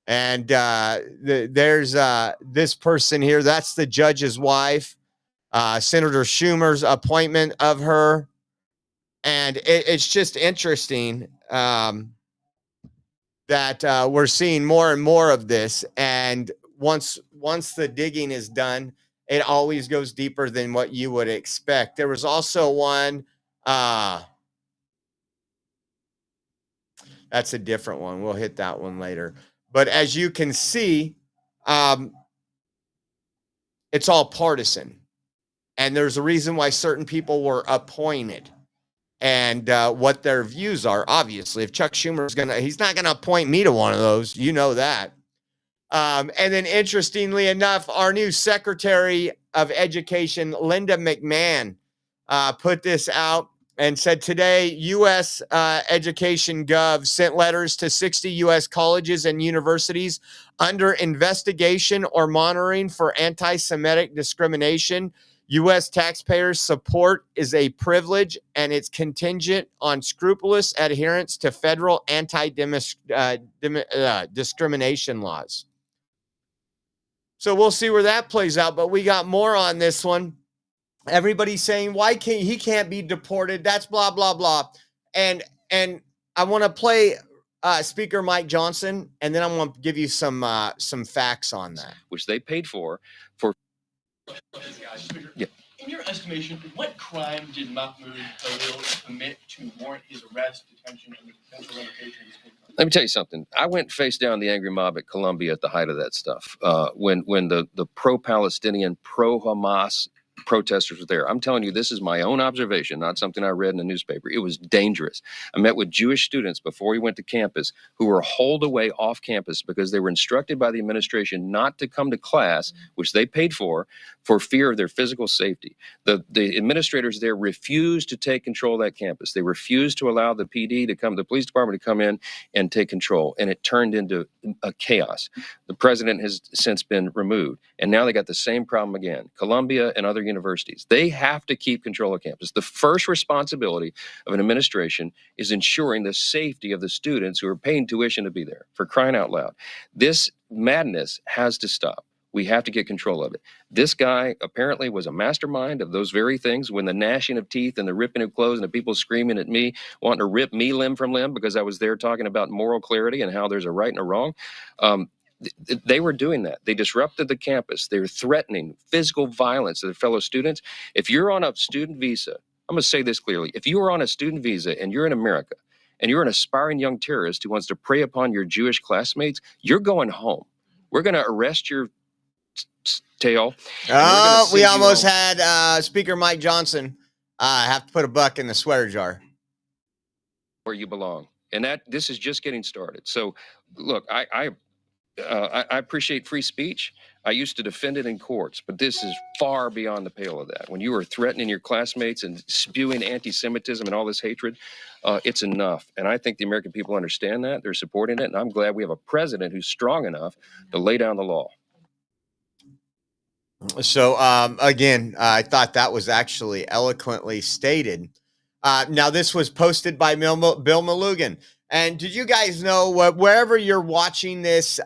And there's this person here. That's the judge's wife, Senator Schumer's appointment of her. And it's just interesting that we're seeing more and more of this. And once the digging is done, it always goes deeper than what you would expect. There was also one. That's a different one. We'll hit that one later. But as you can see, it's all partisan. And there's a reason why certain people were appointed and what their views are. Obviously, if Chuck Schumer is he's not going to appoint me to one of those. You know that. And then interestingly enough, our new Secretary of Education, Linda McMahon, put this out and said today, U.S. Education Gov sent letters to 60 U.S. colleges and universities under investigation or monitoring for anti-Semitic discrimination. U.S. taxpayers' support is a privilege, and it's contingent on scrupulous adherence to federal anti-discrimination laws. So we'll see where that plays out, but we got more on this one. Everybody's saying, why can't he be deported? That's blah, blah, blah. And I want to play Speaker Mike Johnson, and then I'm going to give you some facts on that.
Which they paid for. Yeah. In your estimation, what crime did Mahmoud Khalil commit to warrant his arrest, detention, and the potential revocation of his green card?
Let me tell you something. I went face down the angry mob at Columbia at the height of that stuff. When the pro-Palestinian, pro-Hamas protesters were there. I'm telling you, this is my own observation, not something I read in the newspaper. It was dangerous. I met with Jewish students before we went to campus who were hauled away off campus because they were instructed by the administration not to come to class, which they paid for fear of their physical safety. The administrators there refused to take control of that campus. They refused to allow the PD to come, the police department to come in and take control. And it turned into a chaos. The president has since been removed. And now they got the same problem again. Columbia and other universities, they have to keep control of campus. The first responsibility of an administration is ensuring the safety of the students who are paying tuition to be there, for crying out loud. This madness has to stop. We have to get control of it. This guy apparently was a mastermind of those very things, when the gnashing of teeth and the ripping of clothes and the people screaming at me, wanting to rip me limb from limb because I was there talking about moral clarity and how there's a right and a wrong. They were doing that. They disrupted the campus. They were threatening physical violence to their fellow students. If you're on a student visa, I'm going to say this clearly. If you are on a student visa and you're in America and you're an aspiring young terrorist who wants to prey upon your Jewish classmates, you're going home. We're going to arrest your tail.
We almost had Speaker Mike Johnson have to put a buck in the sweater jar.
Where you belong. And this is just getting started. So, look, I appreciate free speech. I used to defend it in courts, but this is far beyond the pale of that. When you are threatening your classmates and spewing anti-Semitism and all this hatred, it's enough. And I think the American people understand that. They're supporting it. And I'm glad we have a president who's strong enough to lay down the law.
So, again, I thought that was actually eloquently stated. Now, this was posted by Bill Malugan. And did you guys know, wherever you're watching this,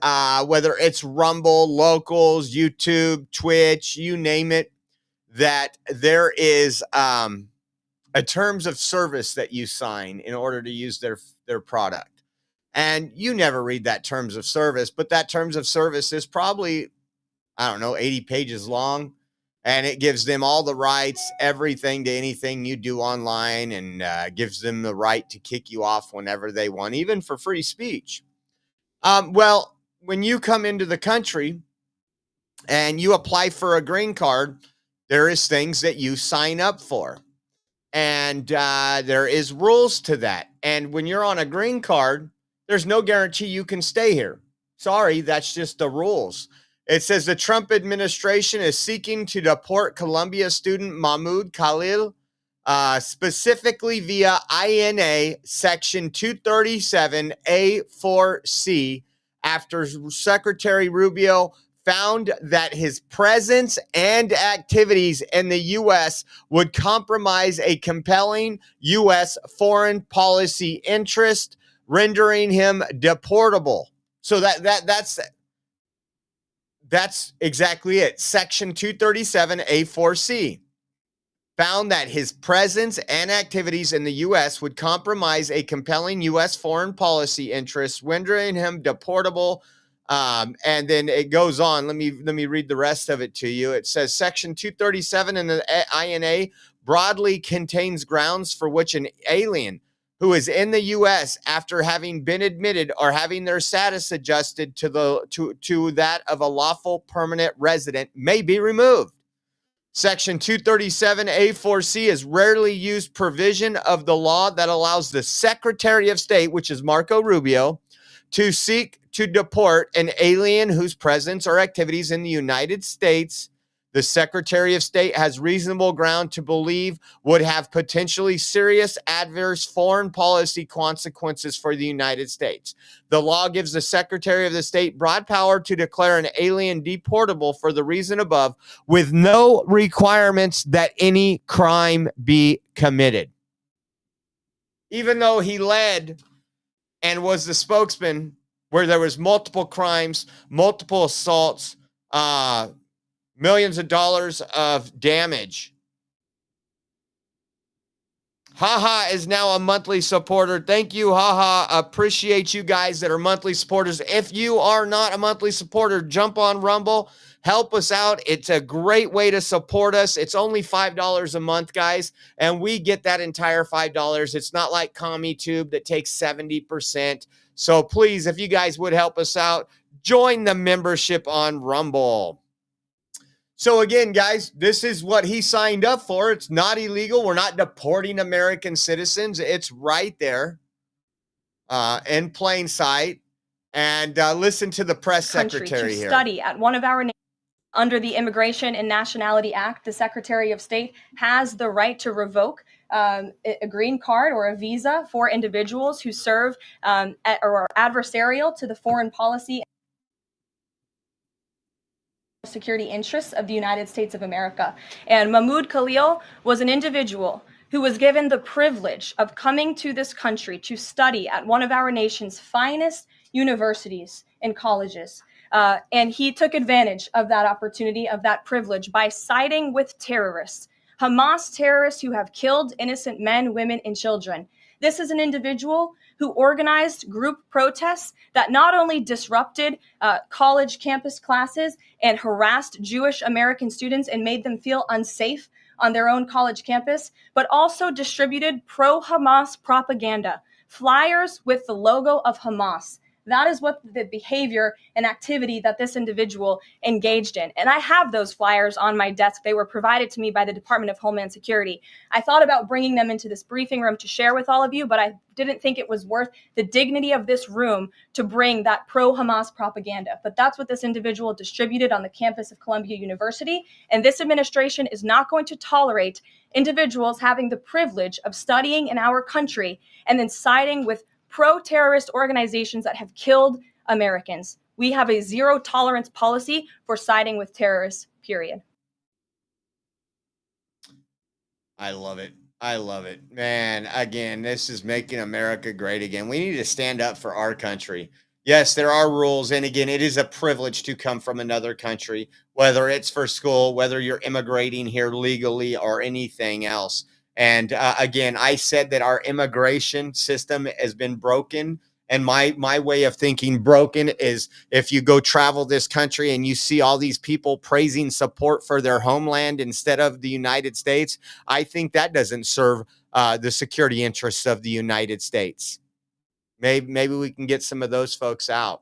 whether it's Rumble, Locals, YouTube, Twitch, you name it, that there is a terms of service that you sign in order to use their product. And you never read that terms of service, but that terms of service is probably, I don't know, 80 pages long. And it gives them all the rights, everything to anything you do online, and gives them the right to kick you off whenever they want, even for free speech. Well, when you come into the country and you apply for a green card, there is things that you sign up for. And there is rules to that. And when you're on a green card, there's no guarantee you can stay here. Sorry, that's just the rules. It says the Trump administration is seeking to deport Columbia student Mahmoud Khalil, specifically via INA Section 237A4C, after Secretary Rubio found that his presence and activities in the U.S. would compromise a compelling U.S. foreign policy interest, rendering him deportable. So that's exactly it. Section 237A4C found that his presence and activities in the U.S. would compromise a compelling U.S. foreign policy interest, rendering him deportable. And then it goes on. Let me read the rest of it to you. It says Section 237 in the INA broadly contains grounds for which an alien who is in the U.S. after having been admitted or having their status adjusted to that of a lawful permanent resident may be removed. Section 237A4C is rarely used provision of the law that allows the Secretary of State, which is Marco Rubio, to seek to deport an alien whose presence or activities in the United States the Secretary of State has reasonable ground to believe would have potentially serious adverse foreign policy consequences for the United States. The law gives the Secretary of the State broad power to declare an alien deportable for the reason above, with no requirements that any crime be committed. Even though he led and was the spokesman where there was multiple crimes, multiple assaults, millions of dollars of damage. Haha is now a monthly supporter. Thank you, Haha. Appreciate you guys that are monthly supporters. If you are not a monthly supporter, jump on Rumble, Help us out. It's a great way to support us. It's only $5 a month, guys, and we get that entire $5. It's not like CommieTube that takes 70%. So please, if you guys would help us out, join the membership on Rumble. So again, guys, this is what he signed up for. It's not illegal. We're not deporting American citizens. It's right there in plain sight. And listen to the press secretary
to
here.
Study at one of our under the Immigration and Nationality Act, the Secretary of State has the right to revoke a green card or a visa for individuals who serve or are adversarial to the foreign policy security interests of the United States of America. And Mahmoud Khalil was an individual who was given the privilege of coming to this country to study at one of our nation's finest universities and colleges. And he took advantage of that opportunity, of that privilege, by siding with terrorists, Hamas terrorists who have killed innocent men, women, and children. This is an individual who organized group protests that not only disrupted college campus classes and harassed Jewish American students and made them feel unsafe on their own college campus, but also distributed pro-Hamas propaganda, flyers with the logo of Hamas. That is what the behavior and activity that this individual engaged in. And I have those flyers on my desk. They were provided to me by the Department of Homeland Security. I thought about bringing them into this briefing room to share with all of you, but I didn't think it was worth the dignity of this room to bring that pro-Hamas propaganda. But that's what this individual distributed on the campus of Columbia University. And this administration is not going to tolerate individuals having the privilege of studying in our country and then siding with pro-terrorist organizations that have killed Americans. We have a zero tolerance policy for siding with terrorists, period.
I love it. I love it. Man, again, this is making America great again. We need to stand up for our country. Yes, there are rules. And again, it is a privilege to come from another country, whether it's for school, whether you're immigrating here legally or anything else. And again, I said that our immigration system has been broken. And my way of thinking broken is if you go travel this country and you see all these people praising support for their homeland instead of the United States, I think that doesn't serve the security interests of the United States. Maybe we can get some of those folks out.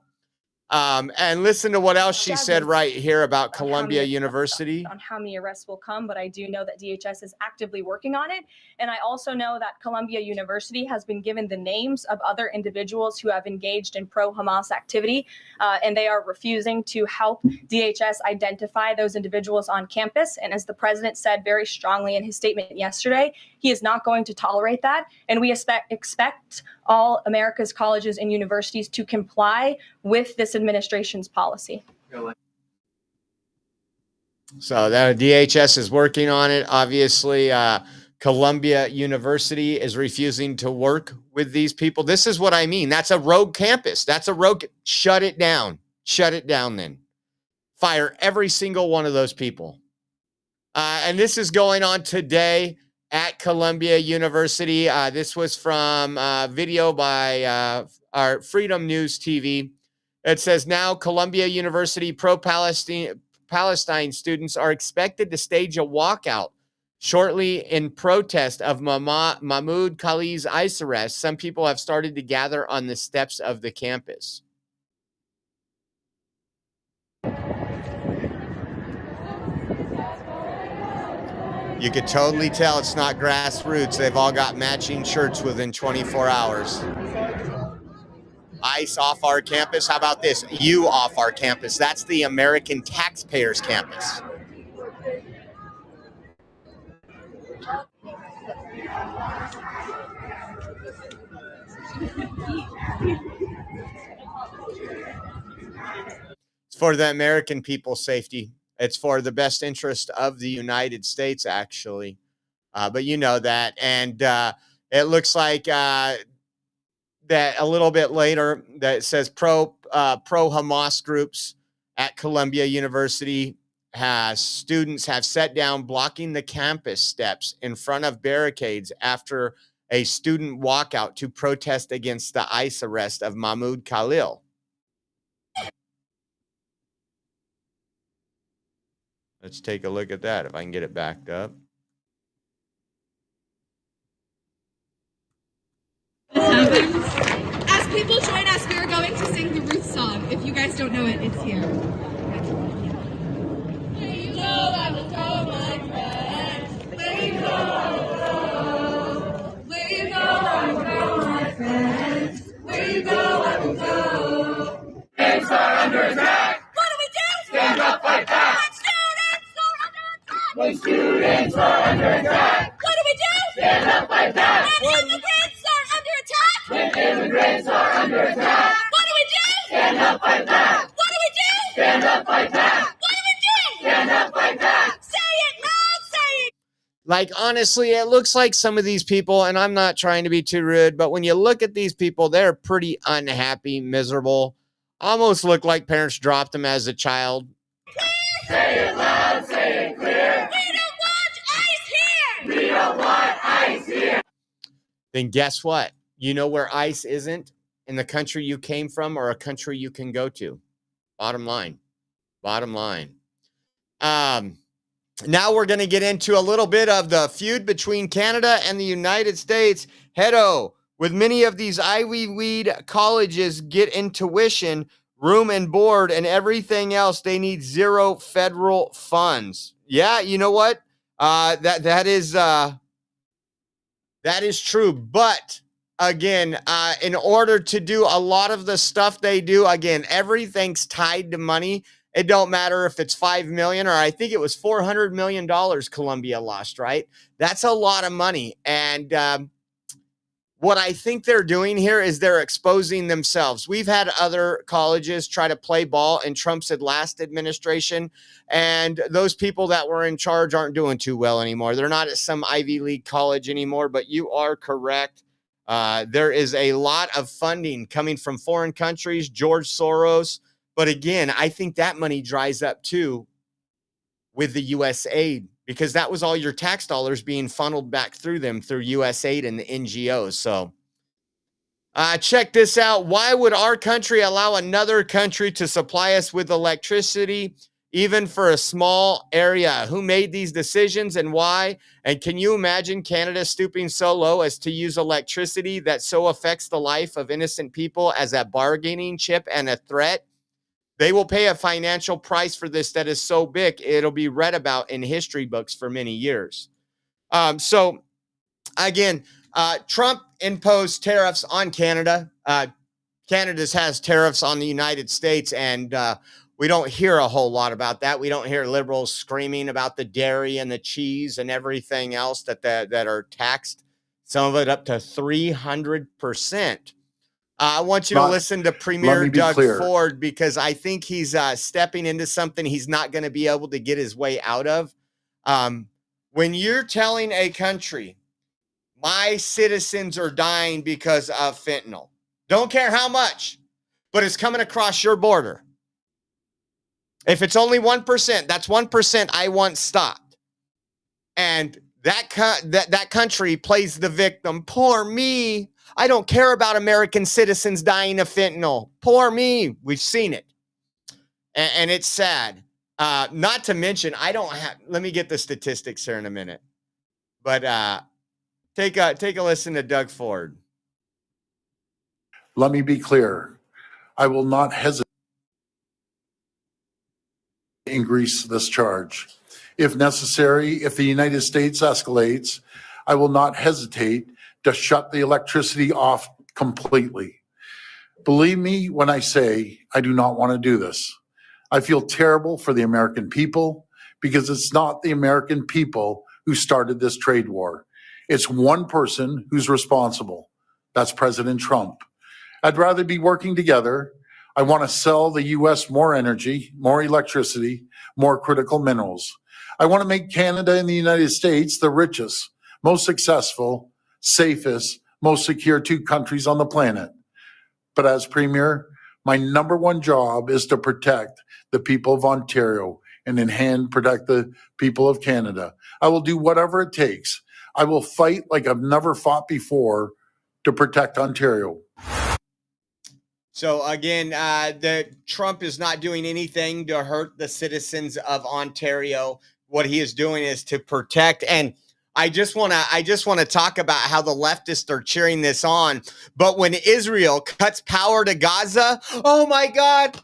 And listen to what else she said right here about Columbia University.
On how many arrests will come, but I do know that DHS is actively working on it. And I also know that Columbia University has been given the names of other individuals who have engaged in pro-Hamas activity, and they are refusing to help DHS identify those individuals on campus. And as the president said very strongly in his statement yesterday, he is not going to tolerate that. And we expect all America's colleges and universities to comply with this administration's policy.
So the DHS is working on it. Obviously, Columbia University is refusing to work with these people. This is what I mean. That's a rogue campus. That's a rogue. Shut it down. Shut it down then. Fire every single one of those people. And this is going on today at Columbia University. This was from video by our Freedom News TV. It says now Columbia University pro-Palestine students are expected to stage a walkout shortly in protest of Mahmoud Khalil's ICE arrest. Some people have started to gather on the steps of the campus. You could totally tell it's not grassroots. They've all got matching shirts within 24 hours. ICE off our campus. How about this? You off our campus. That's the American taxpayers' campus. It's for the American people's safety. It's for the best interest of the United States, actually. But you know that. And it looks like that a little bit later that it says pro-Hamas groups at Columbia University students have sat down blocking the campus steps in front of barricades after a student walkout to protest against the ICE arrest of Mahmoud Khalil. Let's take a look at that if I can get it backed up.
As people join us, we are going to sing the Ruth song. If you guys don't know it, it's here. Where you go, I will go, my friend. Where you go, I will go. Where you go, I will go, my friend. Where you go, I will go. Students are under attack. What do we do? Stand up, fight back. When students are under attack. What do we do? Stand up, fight back. When immigrants are under attack. When immigrants are under attack. What do we do? Stand up, fight back. What do we do? Stand up, fight back. What do we do? Stand up, fight back. Say it loud, say it.
Like, honestly, it looks like some of these people, and I'm not trying to be too rude, but when you look at these people, they're pretty unhappy, miserable. Almost look like parents dropped them as a child.
Say it loud, say it clear. We don't want ICE here. We don't want ICE here.
Then guess what? You know where ICE isn't? In the country you came from or a country you can go to. Bottom line. Bottom line. Now we're going to get into a little bit of the feud between Canada and the United States. Hedo, with many of these Ivy League colleges get in tuition, room and board, and everything else, they need zero federal funds. Yeah, you know what? That is true. But again, in order to do a lot of the stuff they do, again, everything's tied to money. It don't matter if it's $5 million or I think it was $400 million Columbia lost, right? That's a lot of money. And what I think they're doing here is they're exposing themselves. We've had other colleges try to play ball in Trump's last administration, and those people that were in charge aren't doing too well anymore. They're not at some Ivy League college anymore, but you are correct. There is a lot of funding coming from foreign countries, George Soros. But again, I think that money dries up too with the U.S. aid, because that was all your tax dollars being funneled back through them through U.S. aid and the NGOs. So check this out. Why would our country allow another country to supply us with electricity, even for a small area? Who made these decisions and why? And can you imagine Canada stooping so low as to use electricity that so affects the life of innocent people as a bargaining chip and a threat? They will pay a financial price for this that is so big, it'll be read about in history books for many years. So, again, Trump imposed tariffs on Canada. Canada has tariffs on the United States, and we don't hear a whole lot about that. We don't hear liberals screaming about the dairy and the cheese and everything else that are taxed, some of it up to 300%. I want you to listen to Premier Doug Ford, because I think he's stepping into something he's not going to be able to get his way out of. When you're telling a country, my citizens are dying because of fentanyl, don't care how much, but it's coming across your border. If it's only 1%, that's 1% I want stopped. And that country plays the victim. Poor me. I don't care about American citizens dying of fentanyl. Poor me. We've seen it. And it's sad. Not to mention, let me get the statistics here in a minute. But take a listen to Doug Ford.
Let me be clear. I will not hesitate to increase this charge. If necessary, if the United States escalates, I will not hesitate to shut the electricity off completely. Believe me when I say I do not want to do this. I feel terrible for the American people, because it's not the American people who started this trade war. It's one person who's responsible. That's President Trump. I'd rather be working together. I want to sell the U.S. more energy, more electricity, more critical minerals. I want to make Canada and the United States the richest, most successful, safest, most secure two countries on the planet. But as Premier, my number one job is to protect the people of Ontario and in hand protect the people of Canada. I will do whatever it takes. I will fight like I've never fought before to protect Ontario.
So again, the Trump is not doing anything to hurt the citizens of Ontario. What he is doing is to protect. And I just want to talk about how the leftists are cheering this on. But when Israel cuts power to Gaza, oh my God,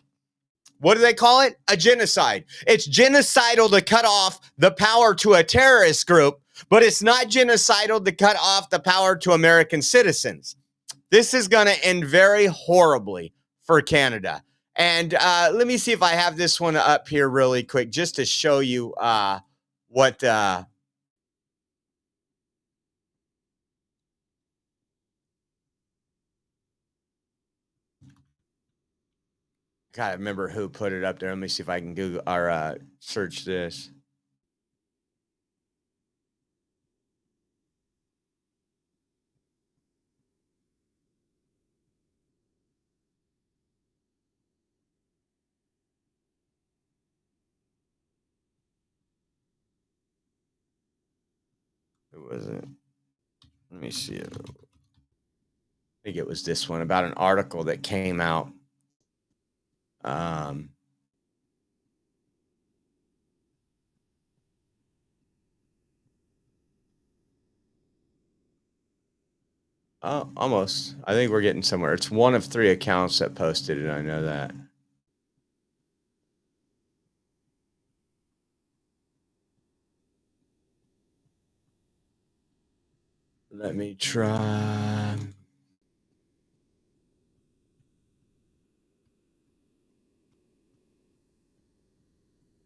what do they call it? A genocide. It's genocidal to cut off the power to a terrorist group, but it's not genocidal to cut off the power to American citizens. This is going to end very horribly for Canada. And let me see if I have this one up here really quick just to show you what. Gotta remember who put it up there. Let me see if I can Google or search this. Who was it? Let me see. I think it was this one about an article that came out. Oh, almost. I think we're getting somewhere. It's one of 3 accounts that posted it. I know that. Let me try.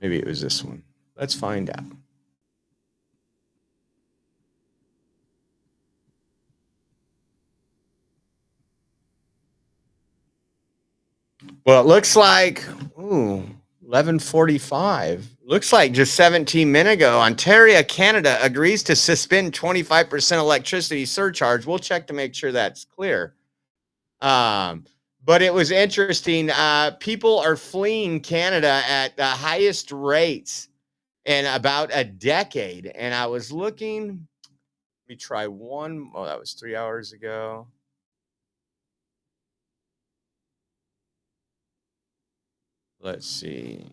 Maybe it was this one. Let's find out. Well, it looks like 11:45. Looks like just 17 minutes ago, Ontario, Canada agrees to suspend 25% electricity surcharge. We'll check to make sure that's clear. But it was interesting. People are fleeing Canada at the highest rates in about a decade. And I was looking. Let me try one. Oh, that was 3 hours ago. Let's see.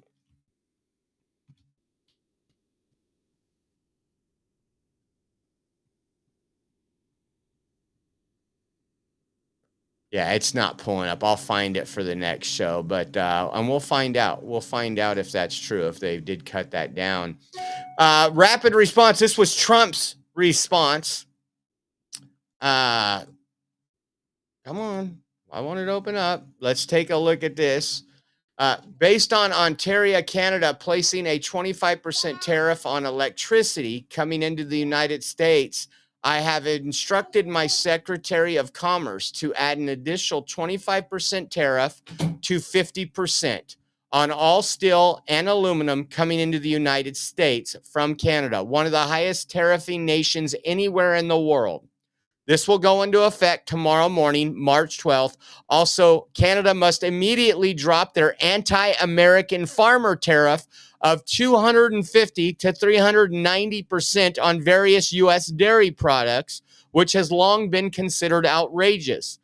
Yeah, it's not pulling up. I'll find it for the next show, but and we'll find out. We'll find out if that's true, if they did cut that down. Rapid response. This was Trump's response. Come on. I want it to open up. Let's take a look at this. Based on Ontario, Canada placing a 25% tariff on electricity coming into the United States, I have instructed my Secretary of Commerce to add an additional 25% tariff to 50% on all steel and aluminum coming into the United States from Canada, one of the highest tariffing nations anywhere in the world. This will go into effect tomorrow morning, March 12th. Also, Canada must immediately drop their anti-American farmer tariff of 250 to 390% on various U.S. dairy products, which has long been considered outrageous.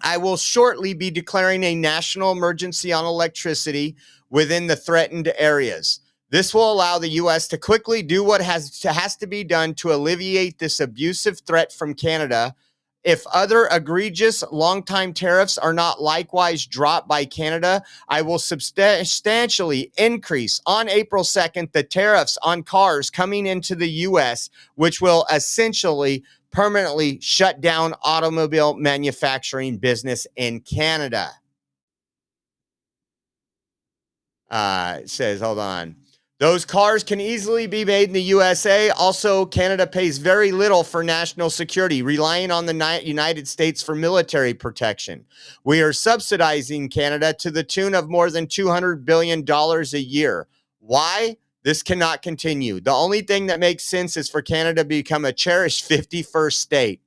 I will shortly be declaring a national emergency on electricity within the threatened areas. This will allow the U.S. to quickly do what has to be done to alleviate this abusive threat from Canada. If other egregious long-time tariffs are not likewise dropped by Canada, I will substantially increase on April 2nd the tariffs on cars coming into the U.S., which will essentially permanently shut down automobile manufacturing business in Canada. It says, hold on. Those cars can easily be made in the USA. Also, Canada pays very little for national security, relying on the United States for military protection. We are subsidizing Canada to the tune of more than $200 billion a year. Why? This cannot continue. The only thing that makes sense is for Canada to become a cherished 51st state.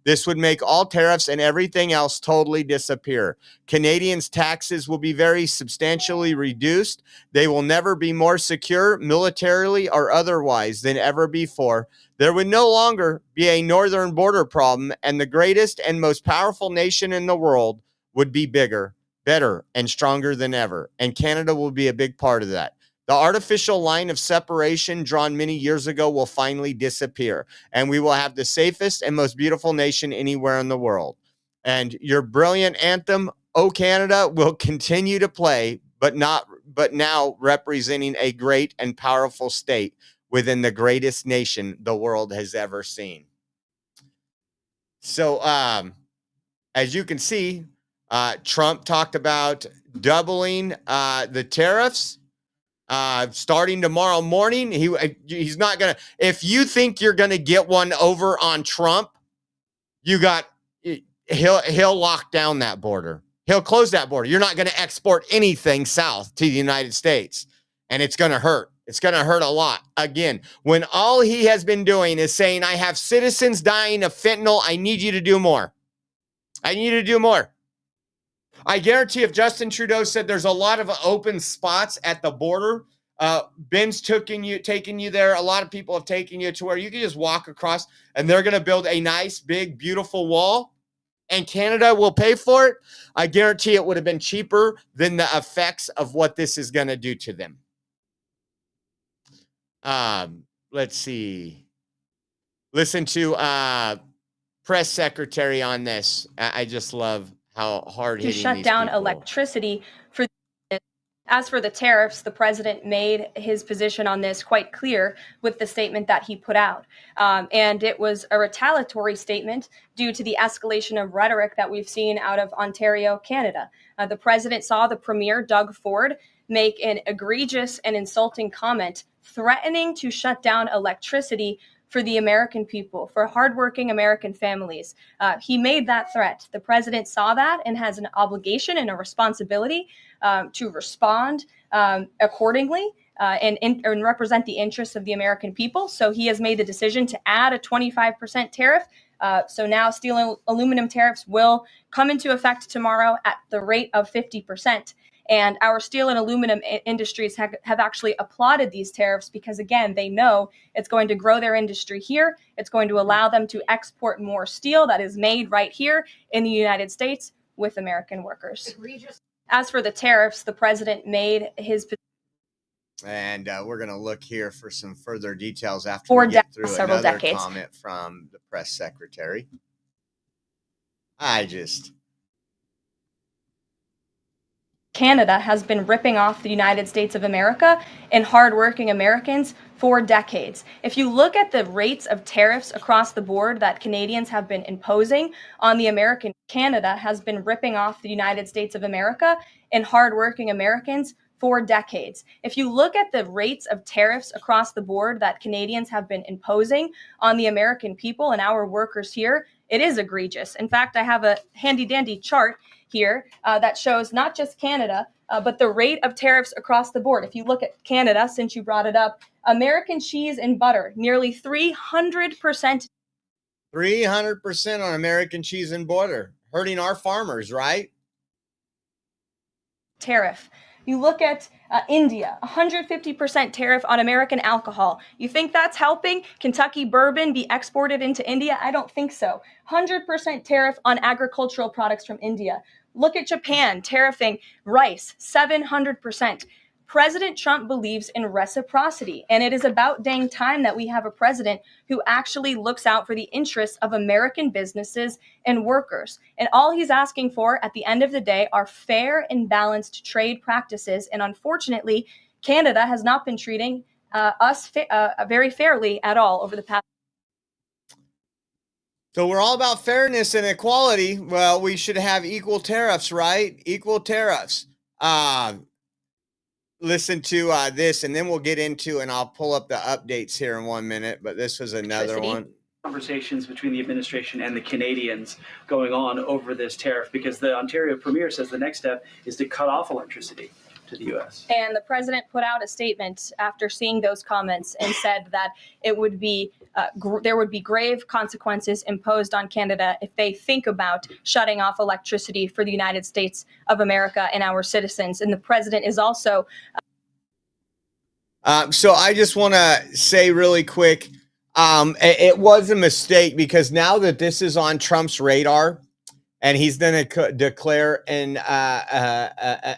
This would make all tariffs and everything else totally disappear. Canadians' taxes will be very substantially reduced. They will never be more secure, militarily or otherwise, than ever before. There would no longer be a northern border problem, and the greatest and most powerful nation in the world would be bigger, better, and stronger than ever. And Canada will be a big part of that. The artificial line of separation drawn many years ago will finally disappear, and we will have the safest and most beautiful nation anywhere in the world. And your brilliant anthem, "O Canada," will continue to play, but now representing a great and powerful state within the greatest nation the world has ever seen. So, as you can see, Trump talked about doubling the tariffs starting tomorrow morning. He's not gonna. If you think you're gonna get one over on Trump, he'll lock down that border. He'll close that border. You're not going to export anything south to the United States, and it's going to hurt. It's going to hurt a lot. Again, when all he has been doing is saying, "I have citizens dying of fentanyl. I need you to do more. I need you to do more." I guarantee if Justin Trudeau said there's a lot of open spots at the border, Ben's taking you there. A lot of people have taken you to where you can just walk across, and they're going to build a nice, big, beautiful wall, and Canada will pay for it. I guarantee it would have been cheaper than the effects of what this is going to do to them. Let's see. Listen to press secretary on this. I just love how hard hitting
to shut down electricity for. As for the tariffs, the president made his position on this quite clear with the statement that he put out. And it was a retaliatory statement due to the escalation of rhetoric that we've seen out of Ontario, Canada. The president saw the premier, Doug Ford, make an egregious and insulting comment threatening to shut down electricity for the American people, for hardworking American families. He made that threat. The president saw that and has an obligation and a responsibility to respond accordingly and represent the interests of the American people. So he has made the decision to add a 25% tariff. So now steel and aluminum tariffs will come into effect tomorrow at the rate of 50%. And our steel and aluminum industries have actually applauded these tariffs because, again, they know it's going to grow their industry here. It's going to allow them to export more steel that is made right here in the United States with American workers. Egregious. As for the tariffs, the president made his.
And we're going to look here for some further details after we get through
several
another
decades.
Comment from the press secretary.
Canada has been ripping off the United States of America and hardworking Americans for decades. If you look at the rates of tariffs across the board that Canadians have been imposing on the American, Canada has been ripping off the United States of America and hardworking Americans for decades. If you look at the rates of tariffs across the board that Canadians have been imposing on the American people and our workers here, it is egregious. In fact, I have a handy dandy chart here that shows not just Canada, but the rate of tariffs across the board. If you look at Canada, since you brought it up, American cheese and butter, nearly 300%.
300% on American cheese and butter, hurting our farmers, right?
Tariff. You look at India, 150% tariff on American alcohol. You think that's helping Kentucky bourbon be exported into India? I don't think so. 100% tariff on agricultural products from India. Look at Japan, tariffing rice, 700%. President Trump believes in reciprocity, and it is about dang time that we have a president who actually looks out for the interests of American businesses and workers. And all he's asking for at the end of the day are fair and balanced trade practices. And unfortunately, Canada has not been treating us very fairly at all over the past.
So we're all about fairness and equality. Well, we should have equal tariffs, right? Equal tariffs. Listen to this, and then we'll get into, and I'll pull up the updates here in 1 minute, but this was another one.
Conversations between the administration and the Canadians going on over this tariff, because the Ontario Premier says the next step is to cut off electricity to the U.S.
And the president put out a statement after seeing those comments and said that it would be there would be grave consequences imposed on Canada if they think about shutting off electricity for the United States of America and our citizens. And the president is also.
So I just want to say really quick, it was a mistake, because now that this is on Trump's radar, and he's going to declare an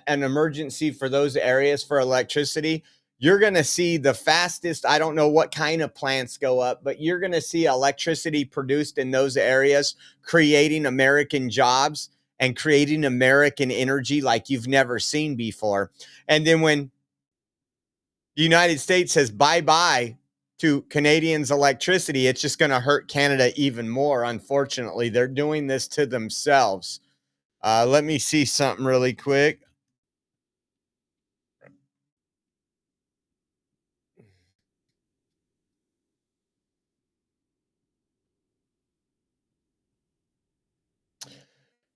emergency for those areas for electricity, you're going to see the fastest, I don't know what kind of plants go up, but you're going to see electricity produced in those areas, creating American jobs and creating American energy like you've never seen before. And then when the United States says bye-bye to Canadians' electricity, it's just going to hurt Canada even more. Unfortunately, they're doing this to themselves. Let me see something really quick.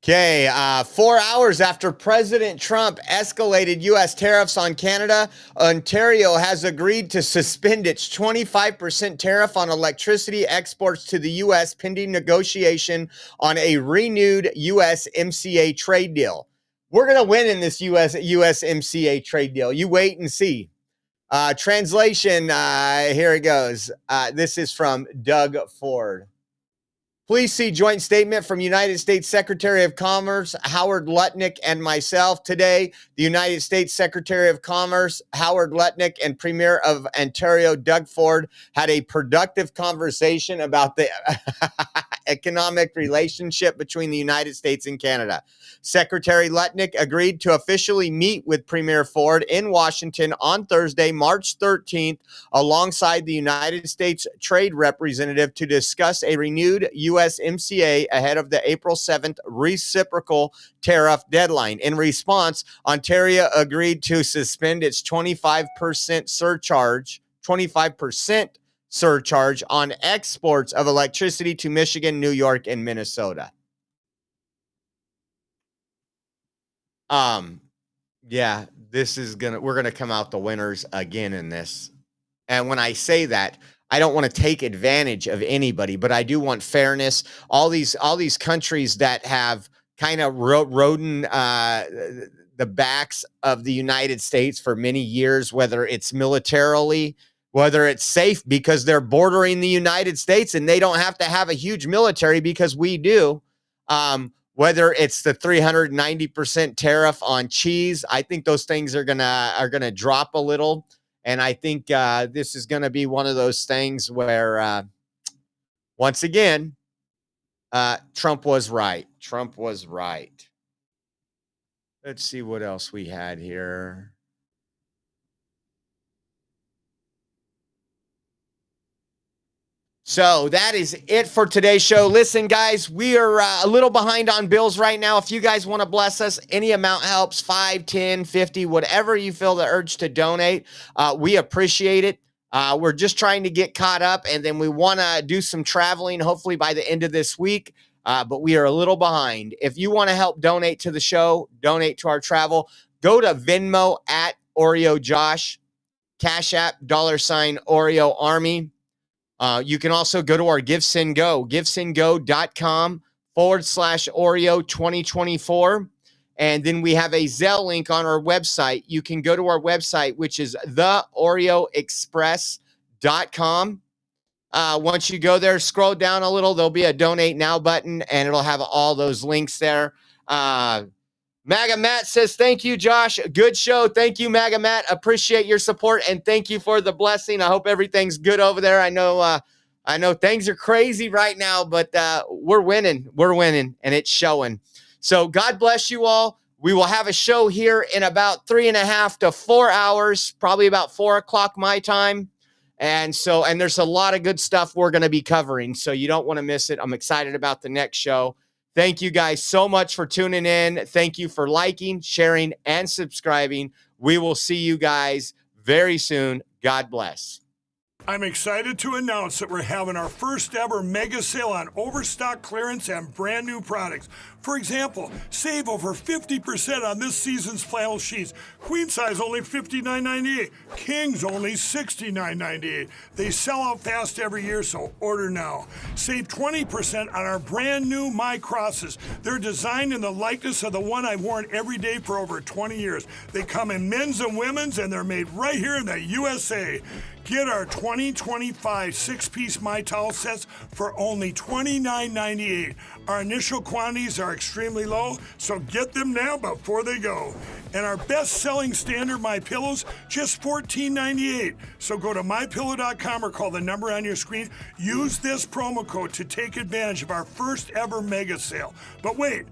Okay, 4 hours after President Trump escalated U.S. tariffs on Canada, Ontario has agreed to suspend its 25% tariff on electricity exports to the U.S. pending negotiation on a renewed USMCA trade deal. We're going to win in this USMCA trade deal. You wait and see. Translation, here it goes. This is from Doug Ford. Please see joint statement from United States Secretary of Commerce Howard Lutnick and myself. Today, the United States Secretary of Commerce Howard Lutnick and Premier of Ontario Doug Ford had a productive conversation about the economic relationship between the United States and Canada. Secretary Lutnick agreed to officially meet with Premier Ford in Washington on Thursday, March 13th, alongside the United States Trade Representative to discuss a renewed USMCA ahead of the April 7th reciprocal tariff deadline. In response, Ontario agreed to suspend its 25% surcharge on exports of electricity to Michigan, New York, and Minnesota. Yeah, we're gonna come out the winners again in this. And when I say that, I don't want to take advantage of anybody, but I do want fairness. All these countries that have kind of rodden the backs of the United States for many years, whether it's militarily, whether it's safe because they're bordering the United States and they don't have to have a huge military because we do. Whether it's the 390% tariff on cheese, I think those things are gonna drop a little. And I think this is going to be one of those things where, once again, Trump was right. Trump was right. Let's see what else we had here. So that is it for today's show. Listen, guys, we are a little behind on bills right now. If you guys want to bless us, any amount helps, 5, 10, 50, whatever you feel the urge to donate. We appreciate it. We're just trying to get caught up, and then we want to do some traveling, hopefully by the end of this week. But we are a little behind. If you want to help donate to the show, donate to our travel, go to Venmo at Oreo Josh, Cash App, $ Oreo Army. You can also go to our GiveSendGo, givesendgo.com/Oreo 2024. And then we have a Zelle link on our website. You can go to our website, which is theoreoexpress.com. Once you go there, scroll down a little, there'll be a donate now button, and it'll have all those links there. MAGA Matt says, thank you, Josh. Good show. Thank you, MAGA Matt. Appreciate your support, and thank you for the blessing. I hope everything's good over there. I know things are crazy right now, but we're winning. We're winning, and it's showing. So God bless you all. We will have a show here in about 3.5 to 4 hours, probably about 4 o'clock my time. And there's a lot of good stuff we're going to be covering, so you don't want to miss it. I'm excited about the next show. Thank you guys so much for tuning in. Thank you for liking, sharing, and subscribing. We will see you guys very soon. God bless.
I'm excited to announce that we're having our first ever mega sale on overstock clearance and brand new products. For example, save over 50% on this season's flannel sheets. Queen size only $59.98. Kings only $69.98. They sell out fast every year, so order now. Save 20% on our brand new My Crosses. They're designed in the likeness of the one I've worn every day for over 20 years. They come in men's and women's, and they're made right here in the USA. Get our 2025 six-piece My Towel sets for only $29.98. Our initial quantities are extremely low, so get them now before they go. And our best-selling standard My Pillows, just $14.98. So go to mypillow.com or call the number on your screen. Use this promo code to take advantage of our first ever mega sale. But wait,